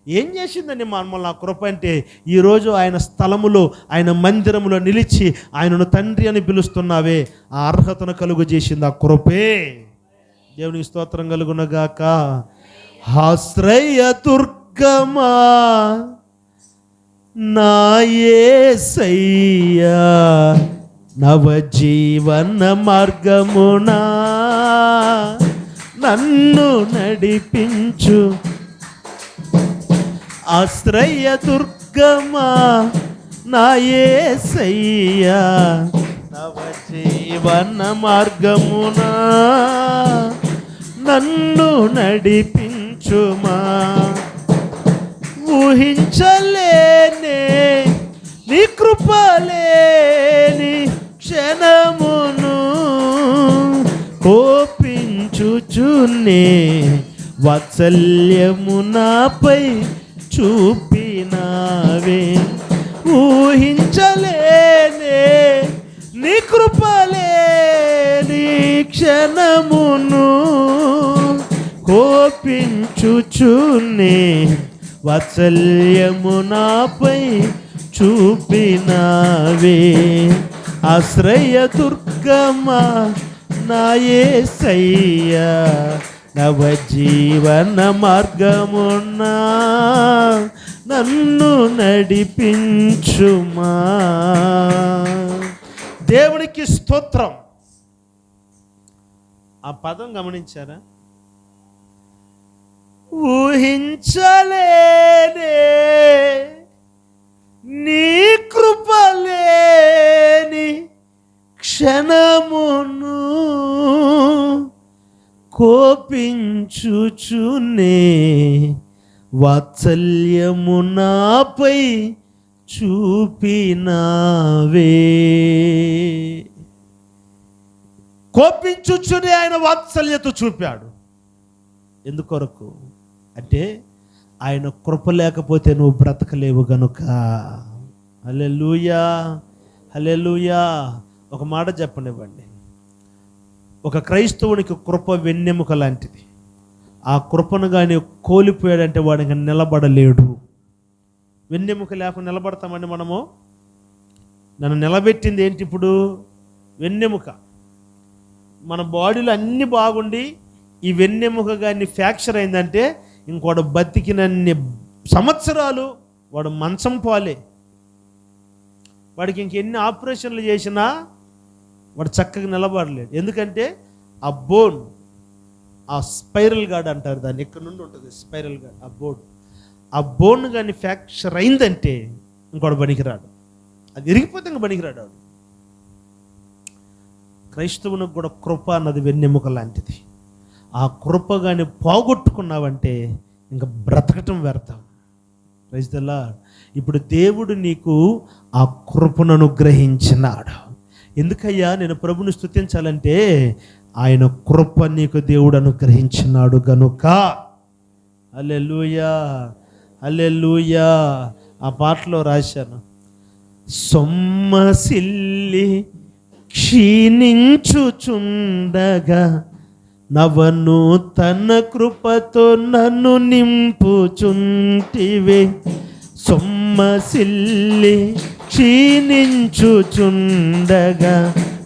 ఏం చేసిందండి మనల్ని ఆ కృప అంటే? ఈరోజు ఆయన స్థలములో, ఆయన మందిరములో నిలిచి ఆయనను తండ్రి అని పిలుస్తున్నావే, ఆ అర్హతను కలుగు చేసింది ఆ కృపే. దేవునికి స్తోత్రం కలుగునగాక. ఆశ్రయ దుర్గమా నా యేసయ్యా, నవజీవన మార్గమునా నన్ను నడిపించు. ఆశ్రయ దుర్గమా నా యేసయ్యా, నవజీవన మార్గమునా నన్ను నడిపించుమా. ఊహించలేనే నీ కృపలేని క్షణమును కోపించుచునే వాత్సల్యము నాపై చూపినావే. ఊహించలేనే నీ కృప క్షణమును కోపించుచునే వాత్సల్యము నాపై చూపినావే. ఆశ్రయ దుర్గమా నా యేసయ్యా, నవజీవన మార్గమున్నా నన్ను నడిపించుమా. దేవునికి స్తోత్రం. ఆ పదం గమనించారా? ఊహించలేనే నీ కృపలేని క్షణమును కోపించుచునే వాత్సల్యము నాపై చూపినావే. కోపించుచునే ఆయన వాత్సల్యత చూపాడు. ఎందుకొరకు అంటే ఆయన కృప లేకపోతే నువ్వు బ్రతకలేవు గనుక. హల్లెలూయా, హల్లెలూయా. ఒక మాట చెప్పనివ్వండి, ఒక క్రైస్తవునికి కృప వెన్నెముక లాంటిది. ఆ కృపను కానీ కోల్పోయాడంటే వాడు ఇంకా నిలబడలేడు. వెన్నెముక లేకుండా నిలబడతామండి మనము? నన్ను నిలబెట్టింది ఏంటి ఇప్పుడు? వెన్నెముక. మన బాడీలో అన్నీ బాగుండి ఈ వెన్నెముక కానీ ఫ్రాక్చర్ అయిందంటే ఇంకోడు బతికినన్ని సంవత్సరాలు వాడు మంచం పాలే. వాడికి ఇంకెన్ని ఆపరేషన్లు చేసినా వాడు చక్కగా నిలబడలేడు. ఎందుకంటే ఆ బోన్, ఆ స్పైరల్ గార్డ్ అంటారు దాన్ని, ఇక్కడ నుండి ఉంటుంది స్పైరల్ గార్డ్, ఆ బోన్ కానీ ఫ్రాక్చర్ అయిందంటే ఇంకోడు పనికిరాడు. అది ఇరిగిపోతే ఇంక పనికిరాడు వాడు. క్రైస్తవునికి కూడా కృప అన్నది వెన్నెముక లాంటిది. ఆ కృప కానీ పోగొట్టుకున్నావంటే ఇంకా బ్రతకటం వ్యర్థం. Praise the Lord. ఇప్పుడు దేవుడు నీకు ఆ కృపను అనుగ్రహించినాడు. ఎందుకయ్యా నేను ప్రభుని స్తుతించాలంటే ఆయన కృప నీకు దేవుడు అనుగ్రహించినాడు గనుక. హల్లెలూయా, హల్లెలూయా. ఆ పాటలో రాశాను, సొమ్మసిల్లి క్షీణించుచుండగా నవనూతన కృపతో నన్ను నింపుచుంటివే. సొమ్మసిల్లి క్షీణించుచుండగా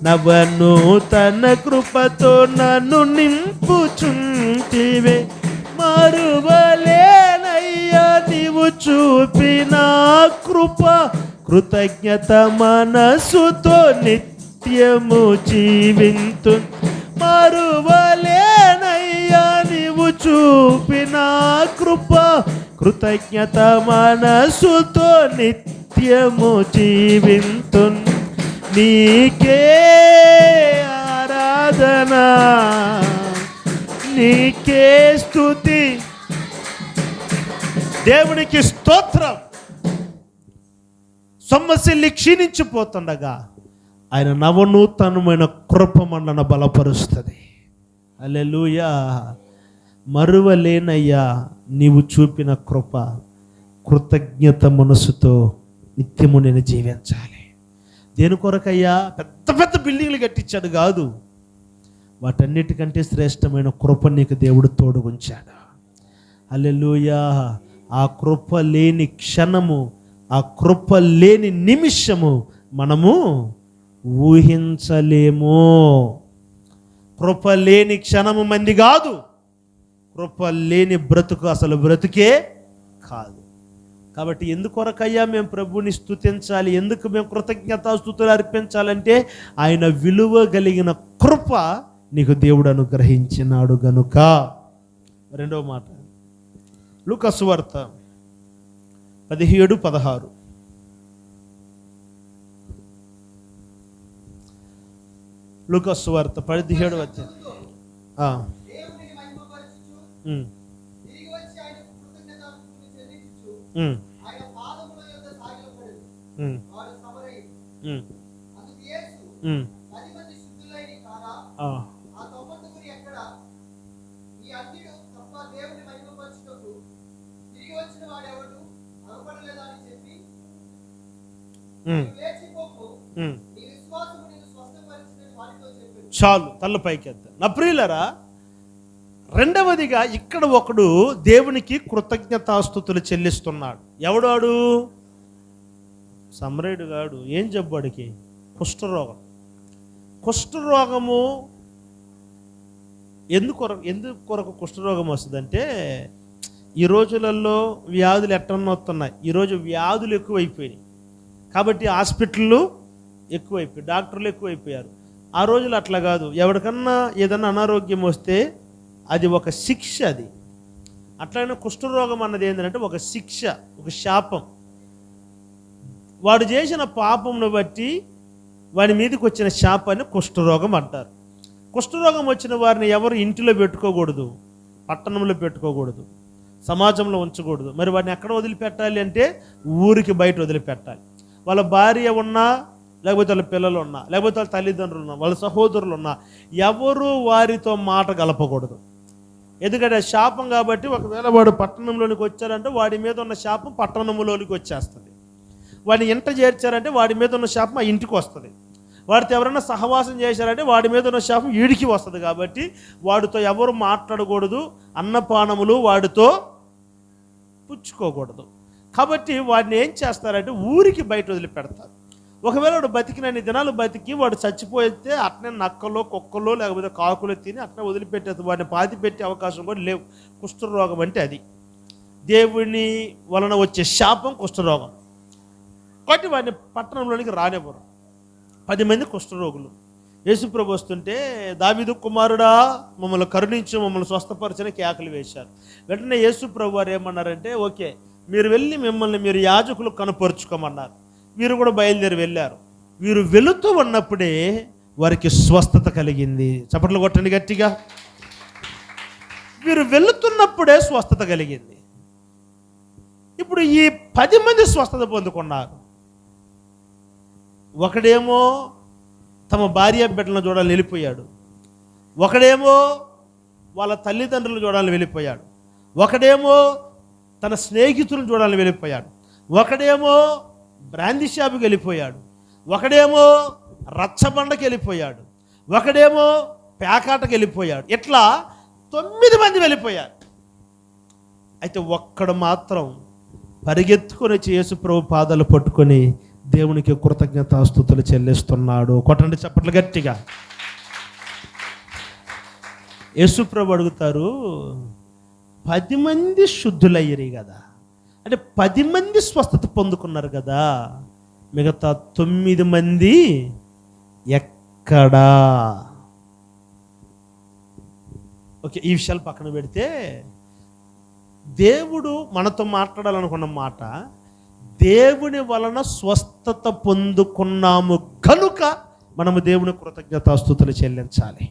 నవనూతన కృపతో నన్ను నింపుచుంటివే. మరువలేనయ్యా నీవు చూపిన కృప, కృతజ్ఞత మనసుతో నిత్యము జీవింతు. మరువలేనయ్యా నీవు చూపిన కృప, కృతజ్ఞత మనసుతో నిత్యము జీవింతు. నీకే ఆరాధన, నీకే స్తుతి. దేవునికి స్తోత్రం. సొమ్మసిల్లి క్షీణించిపోతుండగా ఆయన నవనూతనమైన కృప మనల్ని బలపరుస్తుంది. హల్లెలూయా. మరువలేనయ్యా నీవు చూపిన కృప, కృతజ్ఞత మనసుతో నిత్యము నేను జీవించాలి. దేని కొరకయ్యా? పెద్ద పెద్ద బిల్డింగ్లు కట్టించాడు కాదు, వాటన్నిటికంటే శ్రేష్టమైన కృప నీకు దేవుడు తోడుగుంచాడు. హల్లెలూయా. ఆ కృప లేని క్షణము, ఆ కృప లేని నిమిషము మనము ఊహించలేము. కృప లేని క్షణము మంది కాదు, కృప లేని బ్రతుకు అసలు బ్రతుకే కాదు. కాబట్టి ఎందుకొరకయ్యా మేము ప్రభుని స్తుతించాలి, ఎందుకు మేము కృతజ్ఞతాస్తుతులు అర్పించాలంటే ఆయన విలువ కలిగిన కృప నీకు దేవుడు అనుగ్రహించినాడు గనుక. రెండవ మాట లూకా సువార్త 17:16. లూకా సువార్త 17 చాలు తల్ల పైకెత్తారు. నా ప్రియులరా, రెండవదిగా ఇక్కడ ఒకడు దేవునికి కృతజ్ఞతాస్తుతులు చెల్లిస్తున్నాడు. ఎవడాడు? సమరయుడు గాడు. ఏం జబ్బుడికి? కుష్ఠరోగం. కుష్ఠరోగము ఎందుకు కొరకు కుష్ఠరోగం వస్తుందంటే, ఈ రోజులలో వ్యాధులు ఎట్టనొస్తున్నాయి. ఈరోజు వ్యాధులు ఎక్కువైపోయినాయి కాబట్టి హాస్పిటళ్ళు ఎక్కువైపోయాయి, డాక్టర్లు ఎక్కువైపోయారు. ఆ రోజులు అట్లా కాదు. ఎవరికన్నా ఏదన్నా అనారోగ్యం వస్తే అది ఒక శిక్ష. అది అట్లనే కుష్ఠరోగం అన్నది ఏంటంటే ఒక శిక్ష, ఒక శాపం. వాడు చేసిన పాపంను బట్టి వాడి మీదకి వచ్చిన శాపాన్ని కుష్ఠరోగం అంటారు. కుష్ఠరోగం వచ్చిన వారిని ఎవరు ఇంటిలో పెట్టుకోకూడదు, పట్టణంలో పెట్టుకోకూడదు, సమాజంలో ఉంచకూడదు. మరి వాడిని ఎక్కడ వదిలిపెట్టాలి అంటే ఊరికి బయట వదిలిపెట్టాలి. వాళ్ళ భార్య ఉన్నా, లేకపోతే వాళ్ళ పిల్లలు ఉన్నా, లేకపోతే వాళ్ళ తల్లిదండ్రులు ఉన్నా, వాళ్ళ సహోదరులు ఉన్నా, ఎవరు వారితో మాట కలపకూడదు. ఎందుకంటే శాపం కాబట్టి. ఒకవేళ వాడు పట్టణంలోనికి వచ్చారంటే వాడి మీద ఉన్న శాపం పట్టణంలోనికి వచ్చేస్తుంది. వాడిని ఇంట చేర్చారంటే వాడి మీద ఉన్న శాపం ఆ ఇంటికి వస్తుంది. వాడితో ఎవరైనా సహవాసం చేశారంటే వాడి మీద ఉన్న శాపం వీడికి వస్తుంది. కాబట్టి వాడితో ఎవరు మాట్లాడకూడదు, అన్నపానములు వాడితో పుచ్చుకోకూడదు. కాబట్టి వాడిని ఏం చేస్తారంటే ఊరికి బయట వదిలిపెడతారు. ఒకవేళ వాడు బతికినన్ని దినాలు బతికి వాడు చచ్చిపోతే అట్నే నక్కలో, కుక్కలో, లేకపోతే కాకులో తిని అట్నే వదిలిపెట్టేది. వాడిని పాతి పెట్టే అవకాశం కూడా లేవు. కుష్ఠరోగం అంటే అది. దేవుని వలన వచ్చే శాపం కుష్ఠరోగం. కాబట్టి వాడిని పట్టణంలోనికి రానివ్వరు. 10 మంది కుష్ఠరోగులు యేసుప్రభు వస్తుంటే, దావీదు కుమారుడా మమ్మల్ని కరుణించి మమ్మల్ని స్వస్థపరచని కేకలు వేశారు. వెంటనే యేసుప్రభు వారు ఏమన్నారంటే, ఓకే మీరు వెళ్ళి మిమ్మల్ని మీరు యాజకులు కనుపరుచుకోమన్నారు. వీరు కూడా బయలుదేరి వెళ్ళారు. వీరు వెళుతూ ఉన్నప్పుడే వారికి స్వస్థత కలిగింది. చప్పట్లు కొట్టండి గట్టిగా. వీరు వెళుతున్నప్పుడే స్వస్థత కలిగింది. ఇప్పుడు ఈ 10 మంది స్వస్థత పొందుకున్నారు. ఒకడేమో తమ భార్య బిడ్డలను చూడాలని వెళ్ళిపోయాడు. ఒకడేమో వాళ్ళ తల్లిదండ్రులు చూడాలని వెళ్ళిపోయాడు. ఒకడేమో తన స్నేహితులను చూడాలని వెళ్ళిపోయాడు. ఒకడేమో బ్రాందీ షాపుకి వెళ్ళిపోయాడు. ఒకడేమో రచ్చబండకి వెళ్ళిపోయాడు. ఒకడేమో పేకాటకి వెళ్ళిపోయాడు. ఇట్లా 9 మంది వెళ్ళిపోయారు. అయితే ఒక్కడు మాత్రం పరిగెత్తుకొని వచ్చి యేసుప్రభు పాదాలు పట్టుకొని దేవునికి కృతజ్ఞతాస్తుతులు చెల్లిస్తున్నాడు. కొట్టండి చప్పట్లు గట్టిగా. యేసుప్రభు అడుగుతారు, 10 మంది శుద్ధులయ్యారు కదా, అంటే 10 మంది స్వస్థత పొందుకున్నారు కదా, మిగతా 9 మంది ఎక్కడా? ఓకే, ఈ విషయాలు పక్కన పెడితే దేవుడు మనతో మాట్లాడాలనుకున్న మాట, దేవుని వలన స్వస్థత పొందుకున్నాము కనుక మనము దేవుని కృతజ్ఞతాస్తుతులు చెల్లించాలి.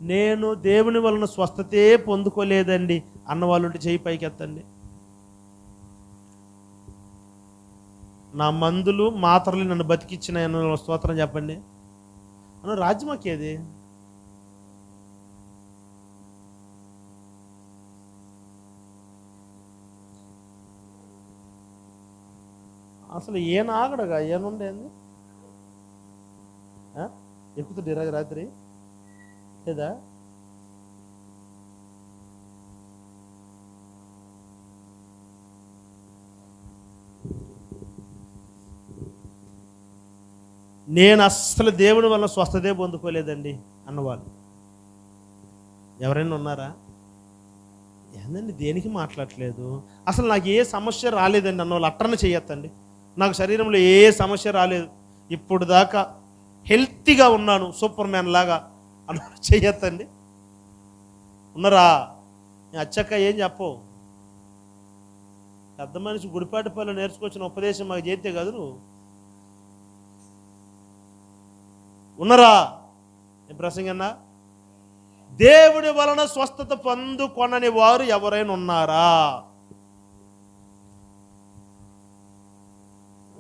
నేను దేవుని వలన స్వస్థతే పొందుకోలేదండి అన్నవాళ్ళు ఉంటే చేయి పైకి ఎత్తండి. నా మందులు మాత్రలు నన్ను బతికిచ్చిన స్తోత్రం చెప్పండి. అన్న రాజ్యమాకేది? అసలు ఏం ఆగడగా ఏనుండేంది? ఎక్కుతుంది ఈరోజు రాత్రి లేదా? నేను అస్సలు దేవుని వల్ల స్వస్థతే పొందుకోలేదండి అన్నవాళ్ళు ఎవరైనా ఉన్నారా? ఏందండి దేనికి మాట్లాడట్లేదు, అసలు నాకు ఏ సమస్య రాలేదండి అన్నవాళ్ళు అట్టన చేయొద్దండి. నాకు శరీరంలో ఏ సమస్య రాలేదు, ఇప్పుడు దాకా హెల్తీగా ఉన్నాను, సూపర్ మ్యాన్ లాగా అన్న చేయొద్దండి. ఉన్నారా? అచ్చక్క ఏం చెప్పవు, పెద్ద మనిషి గుడిపాటి పనులు నేర్చుకొచ్చిన ఉపదేశం మాకు చేస్తే కాదు నువ్వు. ఉన్నారా? ఏం ప్రసంగన్నా? దేవుడి వలన స్వస్థత పొందుకొనని వారు ఎవరైనా ఉన్నారా?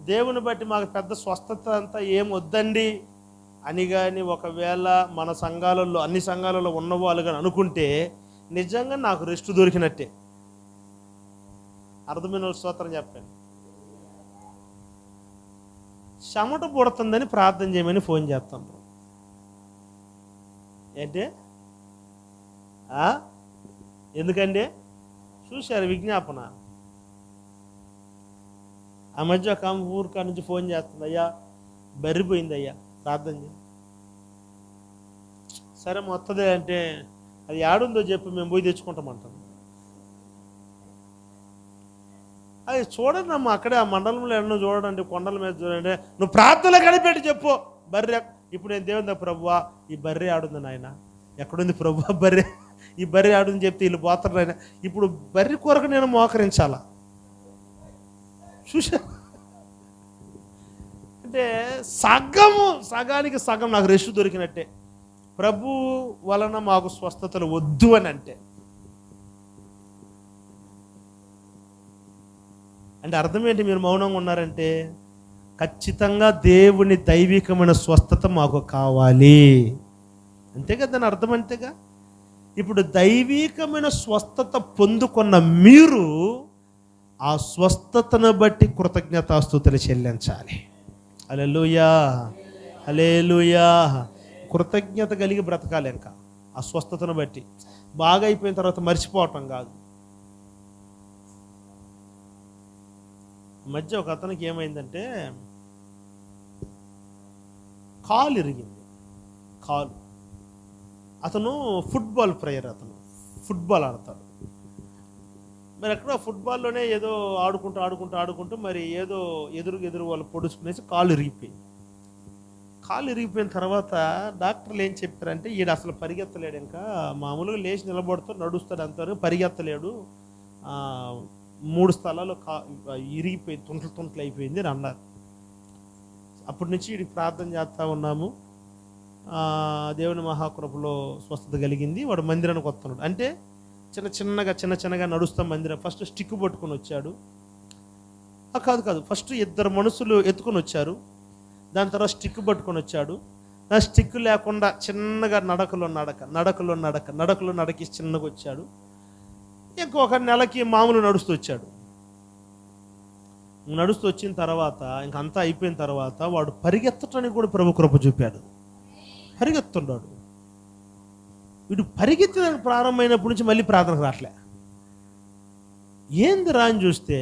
దేవుని బట్టి మాకు పెద్ద స్వస్థత అంతా ఏం వద్దండి అని కానీ ఒకవేళ మన సంఘాలలో అన్ని సంఘాలలో ఉన్నవాళ్ళు కానీ అనుకుంటే నిజంగా నాకు రెస్ట్ దొరికినట్టే. అర్థమైన స్తోత్రం చెప్పండి. చెమట పుడుతుందని ప్రార్థన చేయమని ఫోన్ చేస్తాం. ఏంటే ఎందుకండి చూశారు విజ్ఞాపన. ఆ మధ్య ఒక ఊరికా నుంచి ఫోన్ చేస్తుంది, అయ్యా బర్రిపోయింది అయ్యా ప్రార్థన చేయి. సరే మొత్తదే అంటే అది ఏడుందో చెప్పి మేము పోయి తెచ్చుకుంటామంటాం. అది చూడండి అమ్మ, అక్కడే ఆ మండలంలో ఎన్నో చూడండి, కొండల మీద చూడండి, నువ్వు ప్రార్థనలో కనిపెట్టి చెప్పు బర్రె. ఇప్పుడు నేను దేవుని ప్రభువా ఈ బర్రె ఆడుంది నాయన, ఎక్కడుంది ప్రభువా బర్రె, ఈ బర్రె ఆడుంది చెప్తే వీళ్ళు పోతారు నాయన. ఇప్పుడు బర్రె కొరకు నేను మోకరించాలా? చూసా అంటే సగానికి సగం నాకు రెస్ట్ దొరికినట్టే. ప్రభు వలన మాకు స్వస్థతలు వద్దు అని అంటే అర్థం ఏంటి? మీరు మౌనంగా ఉన్నారంటే ఖచ్చితంగా దేవుని దైవికమైన స్వస్థత మాకు కావాలి, అంతేగా దాని అర్థం. అంతేగా ఇప్పుడు దైవికమైన స్వస్థత పొందుకున్న మీరు ఆ స్వస్థతను బట్టి కృతజ్ఞతాస్తుతులు చెల్లించాలి. హల్లెలూయా, హల్లెలూయా. కృతజ్ఞత కలిగి బ్రతకాలి. ఇంకా ఆ స్వస్థతను బట్టి బాగా అయిపోయిన తర్వాత మర్చిపోవటం కాదు. మధ్య ఒక అతనికి ఏమైందంటే కాలు ఇరిగింది. కాలు, అతను ఫుట్బాల్ ప్లేయర్, అతను ఫుట్బాల్ ఆడతాడు. మరి అక్కడ ఫుట్బాల్లోనే ఏదో ఆడుకుంటూ మరి ఏదో ఎదురు వాళ్ళు పొడుచుకునేసి కాలు ఇరిగిపోయింది. కాలు ఇరిగిపోయిన తర్వాత డాక్టర్లు ఏం చెప్పారంటే ఈడు అసలు పరిగెత్తలేడు, ఇంకా మామూలుగా లేచి నిలబడుతూ నడుస్తాడు, అంతవరకు పరిగెత్తలేడు, 3 స్థలాలు ఇరిగిపోయి తుంటలు అయిపోయింది అని అన్నారు. అప్పటి నుంచి వీడికి ప్రార్థన చేస్తూ ఉన్నాము. దేవుని మహాకృపలో స్వస్థత కలిగింది. వాడు మందిరానికి వస్తున్నాడు. అంటే చిన్న చిన్నగా నడుస్తాం మందిరం. ఫస్ట్ స్టిక్ పట్టుకొని వచ్చాడు. కాదు ఫస్ట్ 2 మనుషులు ఎత్తుకొని వచ్చారు. దాని తర్వాత స్టిక్ పట్టుకొని వచ్చాడు. ఆ స్టిక్ లేకుండా చిన్నగా నడకలో నడకి చిన్నగా వచ్చాడు. ఇంకొక నెలకి మామూలు నడుస్తూ వచ్చాడు. నడుస్తూ వచ్చిన తర్వాత ఇంకంతా అయిపోయిన తర్వాత వాడు పరిగెత్తటానికి కూడా ప్రభు కృప చూపాడు. పరిగెత్తున్నాడు. వీడు పరిగెత్తడానికి ప్రారంభమైనప్పటి నుంచి మళ్ళీ ప్రార్థనకు రావట్లే. ఏంది రా అని చూస్తే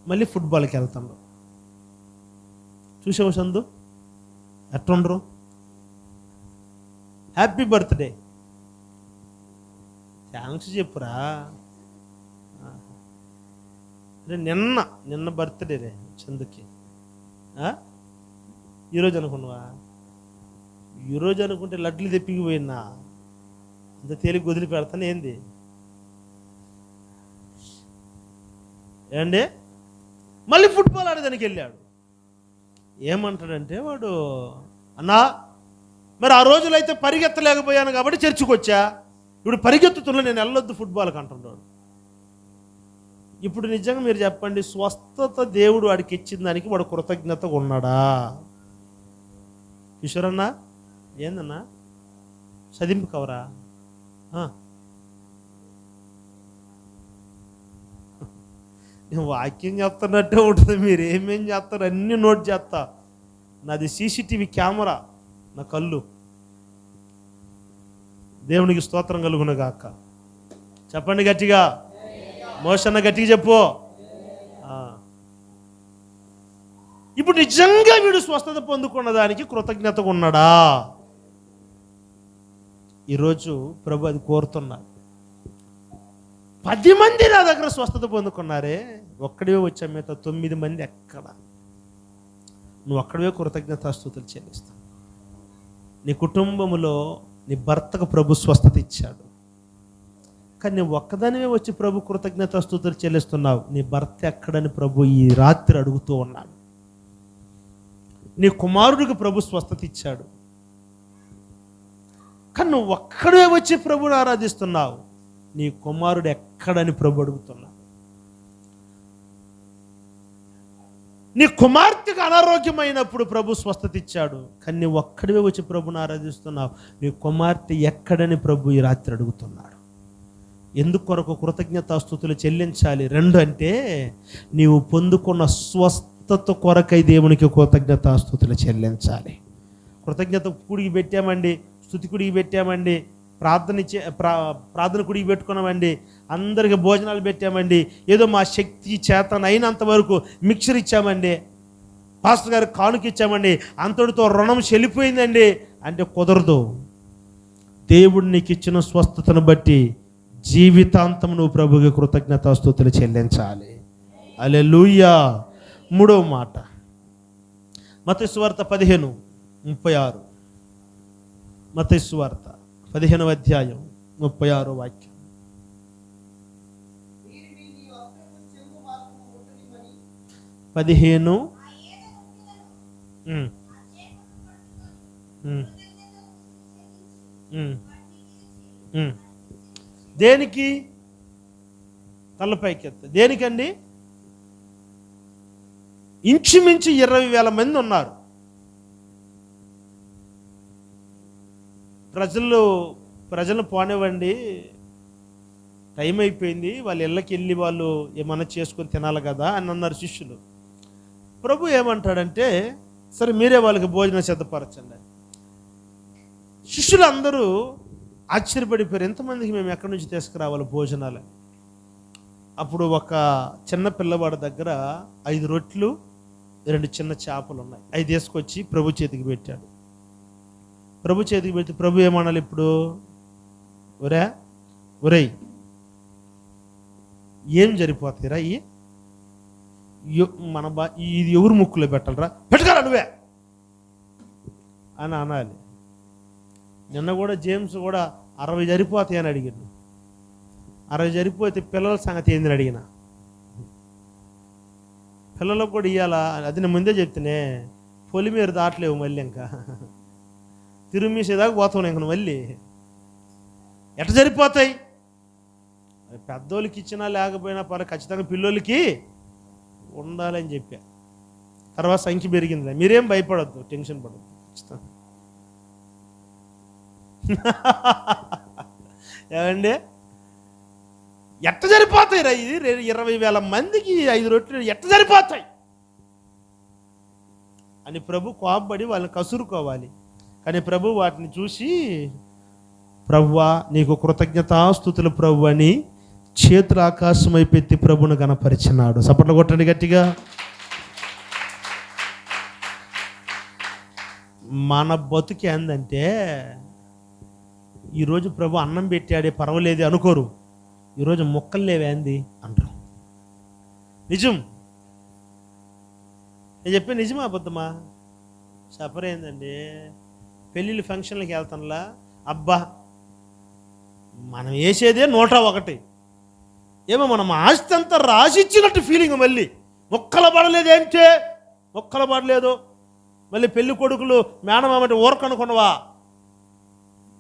మళ్ళీ ఫుట్బాల్కి వెళ్తాడు. చూసావు సందు ఎట్టుండ్రు? హ్యాపీ బర్త్డే, థ్యాంక్స్ చెప్పురా. నిన్న బర్త్డే రే చందుకి. ఈరోజు అనుకున్నావా? ఈరోజు అనుకుంటే లడ్లు తెప్పికిపోయినా అంత తేలిక వదిలి పెడతాను ఏంది? ఏండి మళ్ళీ ఫుట్బాల్ ఆడేదానికి వెళ్ళాడు. ఏమంటాడంటే వాడు, అన్నా మరి ఆ రోజులు అయితే పరిగెత్తలేకపోయాను కాబట్టి చర్చికి వచ్చా, ఇప్పుడు పరిగెత్తుతున్నా నేను వెళ్ళొద్దు ఫుట్బాల్కి అంటున్నాడు. ఇప్పుడు నిజంగా మీరు చెప్పండి, స్వస్థత దేవుడు వాడికి ఇచ్చిన దానికి వాడు కృతజ్ఞతగా ఉన్నాడా? కిషోరన్నా ఏందన్నా చదింపు కవరా? నేను వాక్యం చెప్తున్నట్టే ఉంటుంది, మీరు ఏమేం చేస్తారు అన్నీ నోట్ చేస్తా. నాది సీసీటీవీ కెమెరా, నా కళ్ళు. దేవునికి స్తోత్రం కలుగును గాక. చెప్పండి గట్టిగా, మోషన్న గట్టిగా చెప్పు. ఇప్పుడు నిజంగా వీడు స్వస్థత పొందుకున్న దానికి కృతజ్ఞతగా ఉన్నాడా? ఈరోజు ప్రభు అది కోరుతున్నాడు. 10 మంది నా దగ్గర స్వస్థత పొందుకున్నారే, ఒక్కడివే వచ్చా, మిగతా 9 మంది ఎక్కడ? నువ్వు ఒక్కడివే కృతజ్ఞతాస్తుతులు చెల్లిస్తావు. నీ కుటుంబంలో నీ భర్తకు ప్రభు స్వస్థత ఇచ్చాడు, కానీ నువ్వు ఒక్కదానివే వచ్చి ప్రభు కృతజ్ఞతాస్తుతులు చెల్లిస్తున్నావు. నీ భర్త ఎక్కడని ప్రభు ఈ రాత్రి అడుగుతూ ఉన్నాడు. నీ కుమారుడికి ప్రభు స్వస్థత ఇచ్చాడు, కానీ నువ్వు ఒక్కడే వచ్చి ప్రభుని ఆరాధిస్తున్నావు. నీ కుమారుడు ఎక్కడని ప్రభు అడుగుతున్నావు. నీ కుమార్తెకు అనారోగ్యమైనప్పుడు ప్రభు స్వస్థత ఇచ్చాడు, కానీ నువ్వు ఒక్కడివే వచ్చి ప్రభుని ఆరాధిస్తున్నావు. నీ కుమార్తె ఎక్కడని ప్రభు ఈ రాత్రి అడుగుతున్నాడు. ఎందుకొరకు కృతజ్ఞతాస్తుతులు చెల్లించాలి? 2 అంటే నీవు పొందుకున్న స్వస్థత కొరకై దేవునికి కృతజ్ఞతాస్తుతులు చెల్లించాలి. కృతజ్ఞత కూడికి పెట్టామండి, స్తుతి కుడికి పెట్టామండి, ప్రార్థన కుడికి పెట్టుకున్నామండి, అందరికి భోజనాలు పెట్టామండి, ఏదో మా శక్తి చేతన అయినంత వరకు మిక్చర్ ఇచ్చామండి, పాస్టర్ గారికి కానుక ఇచ్చామండి, అంతటితో రుణం చెల్లిపోయిందండి అంటే కుదరదు. దేవుడు నీకు ఇచ్చిన స్వస్థతను బట్టి జీవితాంతం నువ్వు ప్రభువుకి కృతజ్ఞతాస్తుతులు చెల్లించాలి. హల్లెలూయా. మూడవ మాట మత్తయి సువార్త 15:36. మత్తయి సువార్త 15వ అధ్యాయం 36వ వాక్యం. దేనికి? తలపైకెత్త. దేనికండి? ఇంచుమించు 20,000 మంది ఉన్నారు. ప్రజలను పోనివ్వండి, టైం అయిపోయింది, వాళ్ళ ఇళ్ళకి వెళ్ళి వాళ్ళు ఏమన్నా చేసుకొని తినాలి కదా అని అన్నారు శిష్యులు. ప్రభు ఏమంటాడంటే, సరే మీరే వాళ్ళకి భోజనం సిద్ధపరచండి. శిష్యులు అందరూ ఆశ్చర్యపడిపోయారు, ఎంతమందికి మేము ఎక్కడి నుంచి తీసుకురావాలి భోజనాలు. అప్పుడు ఒక చిన్న పిల్లవాడి దగ్గర 5 రొట్లు 2 చిన్న చేపలు ఉన్నాయి. 5 తీసుకొచ్చి ప్రభు చేతికి పెట్టాడు. ప్రభు చేతికి పెట్టి ప్రభు ఏమనాలి ఇప్పుడు? ఒరేయ్ ఏం జరిపోతాయిరా ఇది ఎవరు ముక్కులో పెట్టాలరా, పెట్టుకోరా నువ్వే అని అనాలి. నిన్న కూడా జేమ్స్ కూడా 60 జరిపోతాయి అని అడిగాడు. 60 జరిపోతే పిల్లల సంగతి ఏందని అడిగిన. పిల్లలకు కూడా ఇవ్వాలా? అది నేను ముందే చెప్తేనే పొలిమేరు దాటలేవు, మళ్ళీ ఇంకా తిరుమీసేదాకా పోతావు ఇంక మళ్ళీ. ఎట్ట సరిపోతాయి? పెద్దోళ్ళకి ఇచ్చినా లేకపోయినా ఖచ్చితంగా పిల్లోళ్ళకి ఉండాలని చెప్పా. తర్వాత సంఖ్య పెరిగింది. మీరేం భయపడద్దు, టెన్షన్ పడద్దు. ఖచ్చితంగా ఏమండి, ఎట్ట సరిపోతాయి రా? ఇది 20,000 మందికి 5 రొట్టెలు ఎట్ట సరిపోతాయి అని ప్రభు కోపపడి వాళ్ళని కసురుకోవాలి. కానీ ప్రభు వాటిని చూసి, ప్రభువా నీకు కృతజ్ఞతాస్తుతులు ప్రభు అని చేతులు ఆకాశం అయిపెత్తి ప్రభును గణపరిచినాడు. సపట్లు కొట్టండి గట్టిగా. మన బతుకు ఏందంటే, ఈరోజు ప్రభు అన్నం పెట్టాడే పర్వాలేదు అనుకోరు, ఈరోజు మొక్కలు లేవేంది అంటారు. నిజం, నేను చెప్పే నిజమా అబద్ధమా? చెప్పరేందండి, పెళ్ళిళ్ళు ఫంక్షన్లకి వెళ్తానులా, అబ్బా మనం వేసేదే 101, ఏమో మనం ఆస్తి అంతా రాసిచ్చినట్టు ఫీలింగ్. మళ్ళీ మొక్కలు పడలేదేంటే, మొక్కలు పడలేదు. మళ్ళీ పెళ్లి కొడుకులు మేనమామంటే ఊరకనుకున్నవా?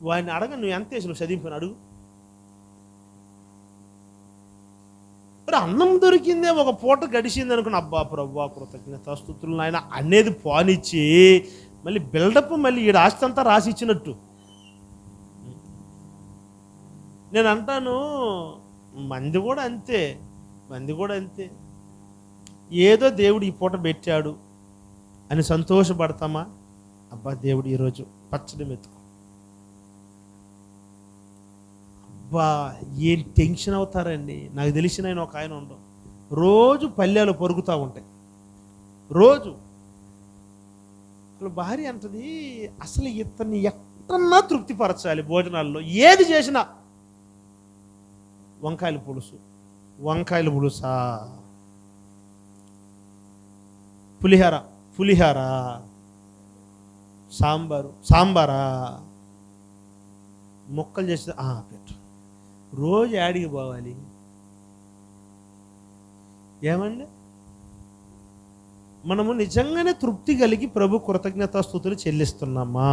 వాడిని అడగ, నువ్వు ఎంత వేసి నువ్వు చదివిపోయిన అడుగు. మరి అన్నం దొరికిందే, ఒక పూట గడిచింది అనుకున్న, అబ్బా ప్రభువా కృతజ్ఞతాస్తుతులు నాయన అనేది పానిచ్చి మళ్ళీ బిల్డప్, మళ్ళీ ఈ ఆస్తి అంతా రాసి ఇచ్చినట్టు. నేను అంటాను, మంది కూడా అంతే. ఏదో దేవుడు ఈ పూట పెట్టాడు అని సంతోషపడతామా? అబ్బా దేవుడు ఈరోజు పచ్చడి మెతుకు, అబ్బా ఏం టెన్షన్ అవుతారండి. నాకు తెలిసిన ఆయన ఒక ఆయన ఉండవు, రోజు పల్లెలు పొరుగుతూ ఉంటాయి. రోజు భార్య అంటది, అసలు ఇతన్ని ఎక్కడన్నా తృప్తిపరచాలి భోజనాల్లో, ఏది చేసినా వంకాయల పులుసా, పులిహార, సాంబారా, మొక్కలు చేసి పెట్టు. రోజు యాడికి పోవాలి? ఏమండి, మనము నిజంగానే తృప్తి కలిగి ప్రభు కృతజ్ఞతాస్తుతులు చెల్లిస్తున్నామా?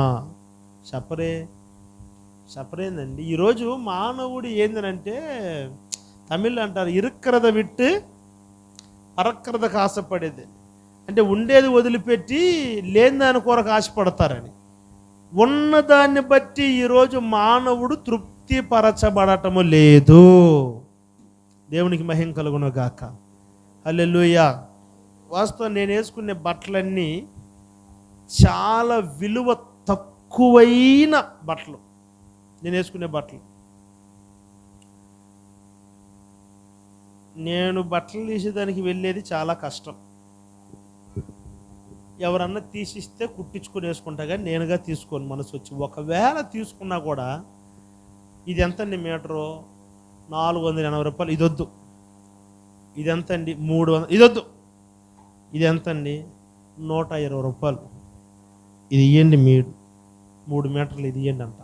చెప్పరేందండి. ఈరోజు మానవుడు ఏందనంటే, తమిళ్ అంటారు ఇరుక్కరద విట్టు పరక్కరదకు ఆశపడేది. అంటే ఉండేది వదిలిపెట్టి లేని దాని కొరకు ఆశపడతారని. ఉన్నదాన్ని బట్టి ఈరోజు మానవుడు తృప్తిపరచబడటము లేదు. దేవునికి మహిమ కలుగును గాక. హల్లెలూయా. వాస్తవం నేను వేసుకునే బట్టలన్నీ చాలా విలువ తక్కువైన బట్టలు, నేను వేసుకునే బట్టలు, నేను బట్టలు తీసేదానికి వెళ్ళేది చాలా కష్టం. ఎవరన్నా తీసిస్తే కుట్టించుకొని వేసుకుంటా, కానీ నేనుగా తీసుకోను మనసు వచ్చి. ఒకవేళ తీసుకున్నా కూడా ఇది ఎంతండి మీటరు, 480 రూపాయలు, ఇదొద్దు. ఇది ఎంతండి, 300, ఇదొద్దు. ఇది ఎంతండి, 120 రూపాయలు. ఇది ఇవ్వండి, 3 మీటర్లు ఇది ఇవ్వండి అంట.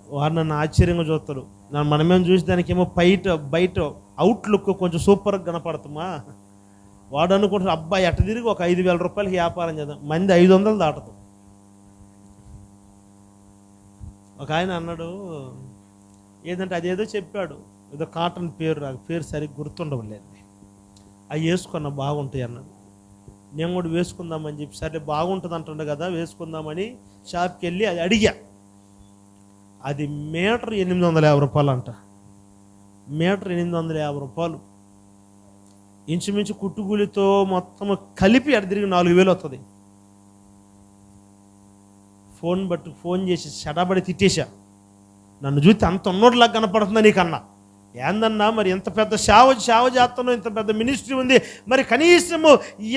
వారు నన్ను ఆశ్చర్యంగా చూస్తారు. మనమేం చూసి దానికేమో బయట అవుట్లుక్ కొంచెం సూపర్గా కనపడుతుమా. వాడు అనుకుంటారు, అబ్బాయి ఎట్ట తిరిగి ఒక 5,000 రూపాయలకి వ్యాపారం చేద్దాం. మంది 500 దాటదు. ఒక ఆయన అన్నాడు, ఏదంటే అదేదో చెప్పాడు, ఏదో కాటన్ పేరు సరిగ్గా గుర్తుండవలేదు, అవి వేసుకున్నా బాగుంటాయి అన్నాడు. నేను కూడా వేసుకుందామని చెప్పి, సరే బాగుంటుంది అంటుండే కదా వేసుకుందామని షాప్కి వెళ్ళి అది అడిగా. అది మీటర్ 850 రూపాయలు అంట. మీటర్ 850 రూపాయలు. ఇంచుమించు కుట్టుకూలితో మొత్తం కలిపి అటు తిరిగి 4,000 వస్తుంది. ఫోన్ చేసి షడాబడి తిట్టేశా. నన్ను చూస్తే అంత ఉన్నోడ్లాగా కనపడుతుందా నీకన్నా? ఏందన్నా మరి ఎంత పెద్ద సేవ చేస్తున్నావు, ఇంత పెద్ద మినిస్ట్రీ ఉంది, మరి కనీసము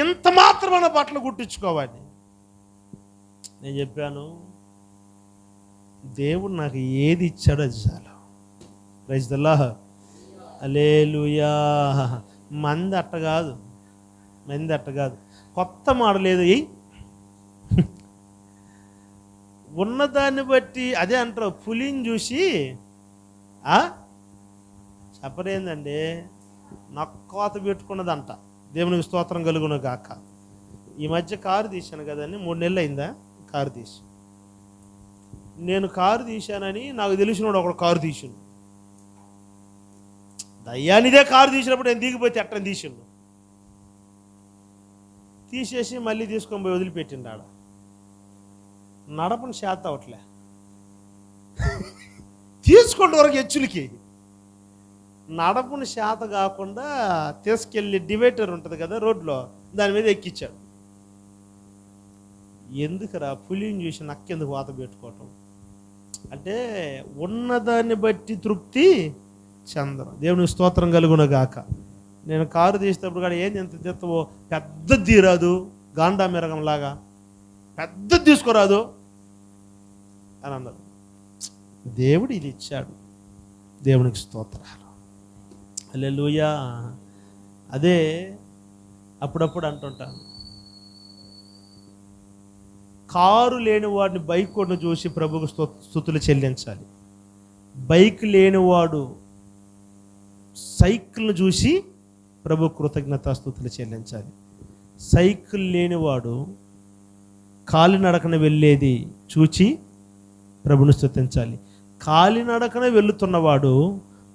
ఎంత మాత్రమైన బట్టలు కుట్టించుకోవాలి. నేను చెప్పాను, దేవుడు నాకు ఏది ఇచ్చాడో అది చాలు. ప్రైజ్ ది లార్డ్, హల్లెలూయా. మంది అట్ట కాదు, కొత్త మోడల్ ఏదో ఉన్నదాన్ని బట్టి. అదే అంటారు, పులిని చూసి చెప్పరేందండి, నక్కోత పెట్టుకున్నదంట. దేవునికి స్తోత్రం కలుగును గాక. ఈ మధ్య కారు తీశాను కదండి, 3 నెలలు అయిందా కారు తీసి. నేను కారు తీశానని నాకు తెలిసినోడు ఒకడు కారు తీసిండు. దయ్యానిదే కారు తీసినప్పుడు నేను దిగిపోతే ఎట్టని తీసిండు. తీసేసి మళ్ళీ తీసుకొని పోయి వదిలిపెట్టిండు. ఆడ నడపని శాత అవట్లే, తీసుకోండి వరకు హెచ్చులకి. నడపని శాత కాకుండా తీసుకెళ్ళి డివైడర్ ఉంటుంది కదా రోడ్లో, దాని మీద ఎక్కించాడు. ఎందుకురా పులిని చూసి నక్కెందుకు వాత పెట్టుకోవటం అంటే, ఉన్నదాన్ని బట్టి తృప్తి చంద్రం. దేవునికి స్తోత్రం కలుగును గాక. నేను కారు తీసేటప్పుడు కూడా ఎంత తెత్తవో, పెద్దది తీరాదు, గాండా మిరగంలాగా పెద్దది తీసుకోరాదు అని అన్నారు. దేవుడు ఇది ఇచ్చాడు, దేవునికి స్తోత్రాలు, హల్లెలూయా. అదే అప్పుడప్పుడు అంటుంటాను, కారు లేని వాడిని బైక్ కొను చూసి ప్రభువుకు స్తుతులు చెల్లించాలి. బైక్ లేనివాడు సైకిల్ను చూసి ప్రభు కృతజ్ఞతాస్తుతులు చెల్లించాలి. సైకిల్ లేనివాడు కాలినడకన వెళ్ళేది చూచి ప్రభుని స్తుతించాలి. కాలినడకన వెళుతున్నవాడు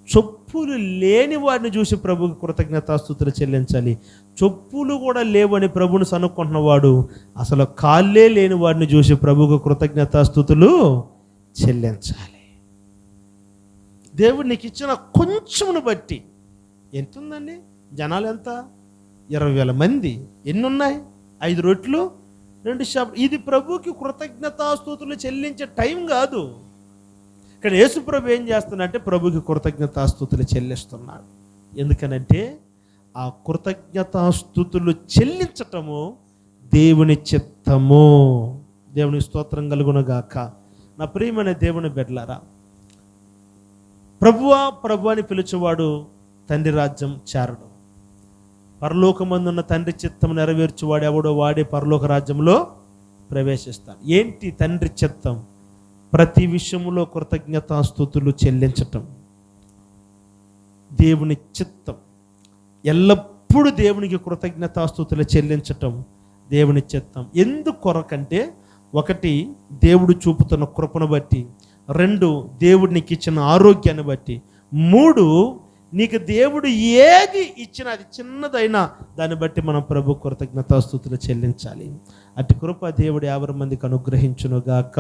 చెప్పులు లేని వాడిని చూసి ప్రభుకి కృతజ్ఞతాస్తుతులు చెల్లించాలి. చెప్పులు కూడా లేవని ప్రభుని సనుక్కుంటున్నవాడు అసలు కాళ్ళే లేని వాడిని చూసి ప్రభుకు కృతజ్ఞతాస్తుతులు చెల్లించాలి. దేవుడు నీకు ఇచ్చిన కొంచెమును బట్టి. ఎంత ఉందండి జనాలు? ఎంత? 20,000 మంది. ఎన్ని ఉన్నాయి? 5 రొట్లు 2 చేపలు. ఇది ప్రభుకి కృతజ్ఞతాస్తుతులు చెల్లించే టైం కాదు. ఇక్కడ యేసు ప్రభు ఏం చేస్తున్నాడంటే ప్రభుకి కృతజ్ఞతాస్తుతులు చెల్లిస్తున్నాడు. ఎందుకనంటే ఆ కృతజ్ఞతాస్తుతులు చెల్లించటము దేవుని చిత్తము. దేవుని స్తోత్రం కలుగును గాక. నా ప్రియమైన దేవుని బిడ్డలారా, ప్రభువా ప్రభు అని పిలిచేవాడు తండ్రి రాజ్యం చేరడు. పరలోకమందున్న తండ్రి చిత్తం నెరవేర్చువాడు ఎవడో వాడే పరలోక రాజ్యంలో ప్రవేశిస్తాడు. ఏంటి తండ్రి చిత్తం? ప్రతి విషయంలో కృతజ్ఞతాస్తుతులు చెల్లించటం దేవుని చిత్తం. ఎల్లప్పుడూ దేవునికి కృతజ్ఞతాస్తుతులు చెల్లించటం దేవుని చిత్తం. ఎందుకు కొరకంటే, 1 దేవుడు చూపుతున్న కృపను బట్టి, 2 దేవుడు నీకు ఇచ్చిన ఆరోగ్యాన్ని బట్టి, 3 నీకు దేవుడు ఏది ఇచ్చినా అది చిన్నదైనా దాన్ని బట్టి మనం ప్రభు కృతజ్ఞతాస్తుతులు చెల్లించాలి. అటు కృప దేవుడు 50 మందికి అనుగ్రహించును గాక.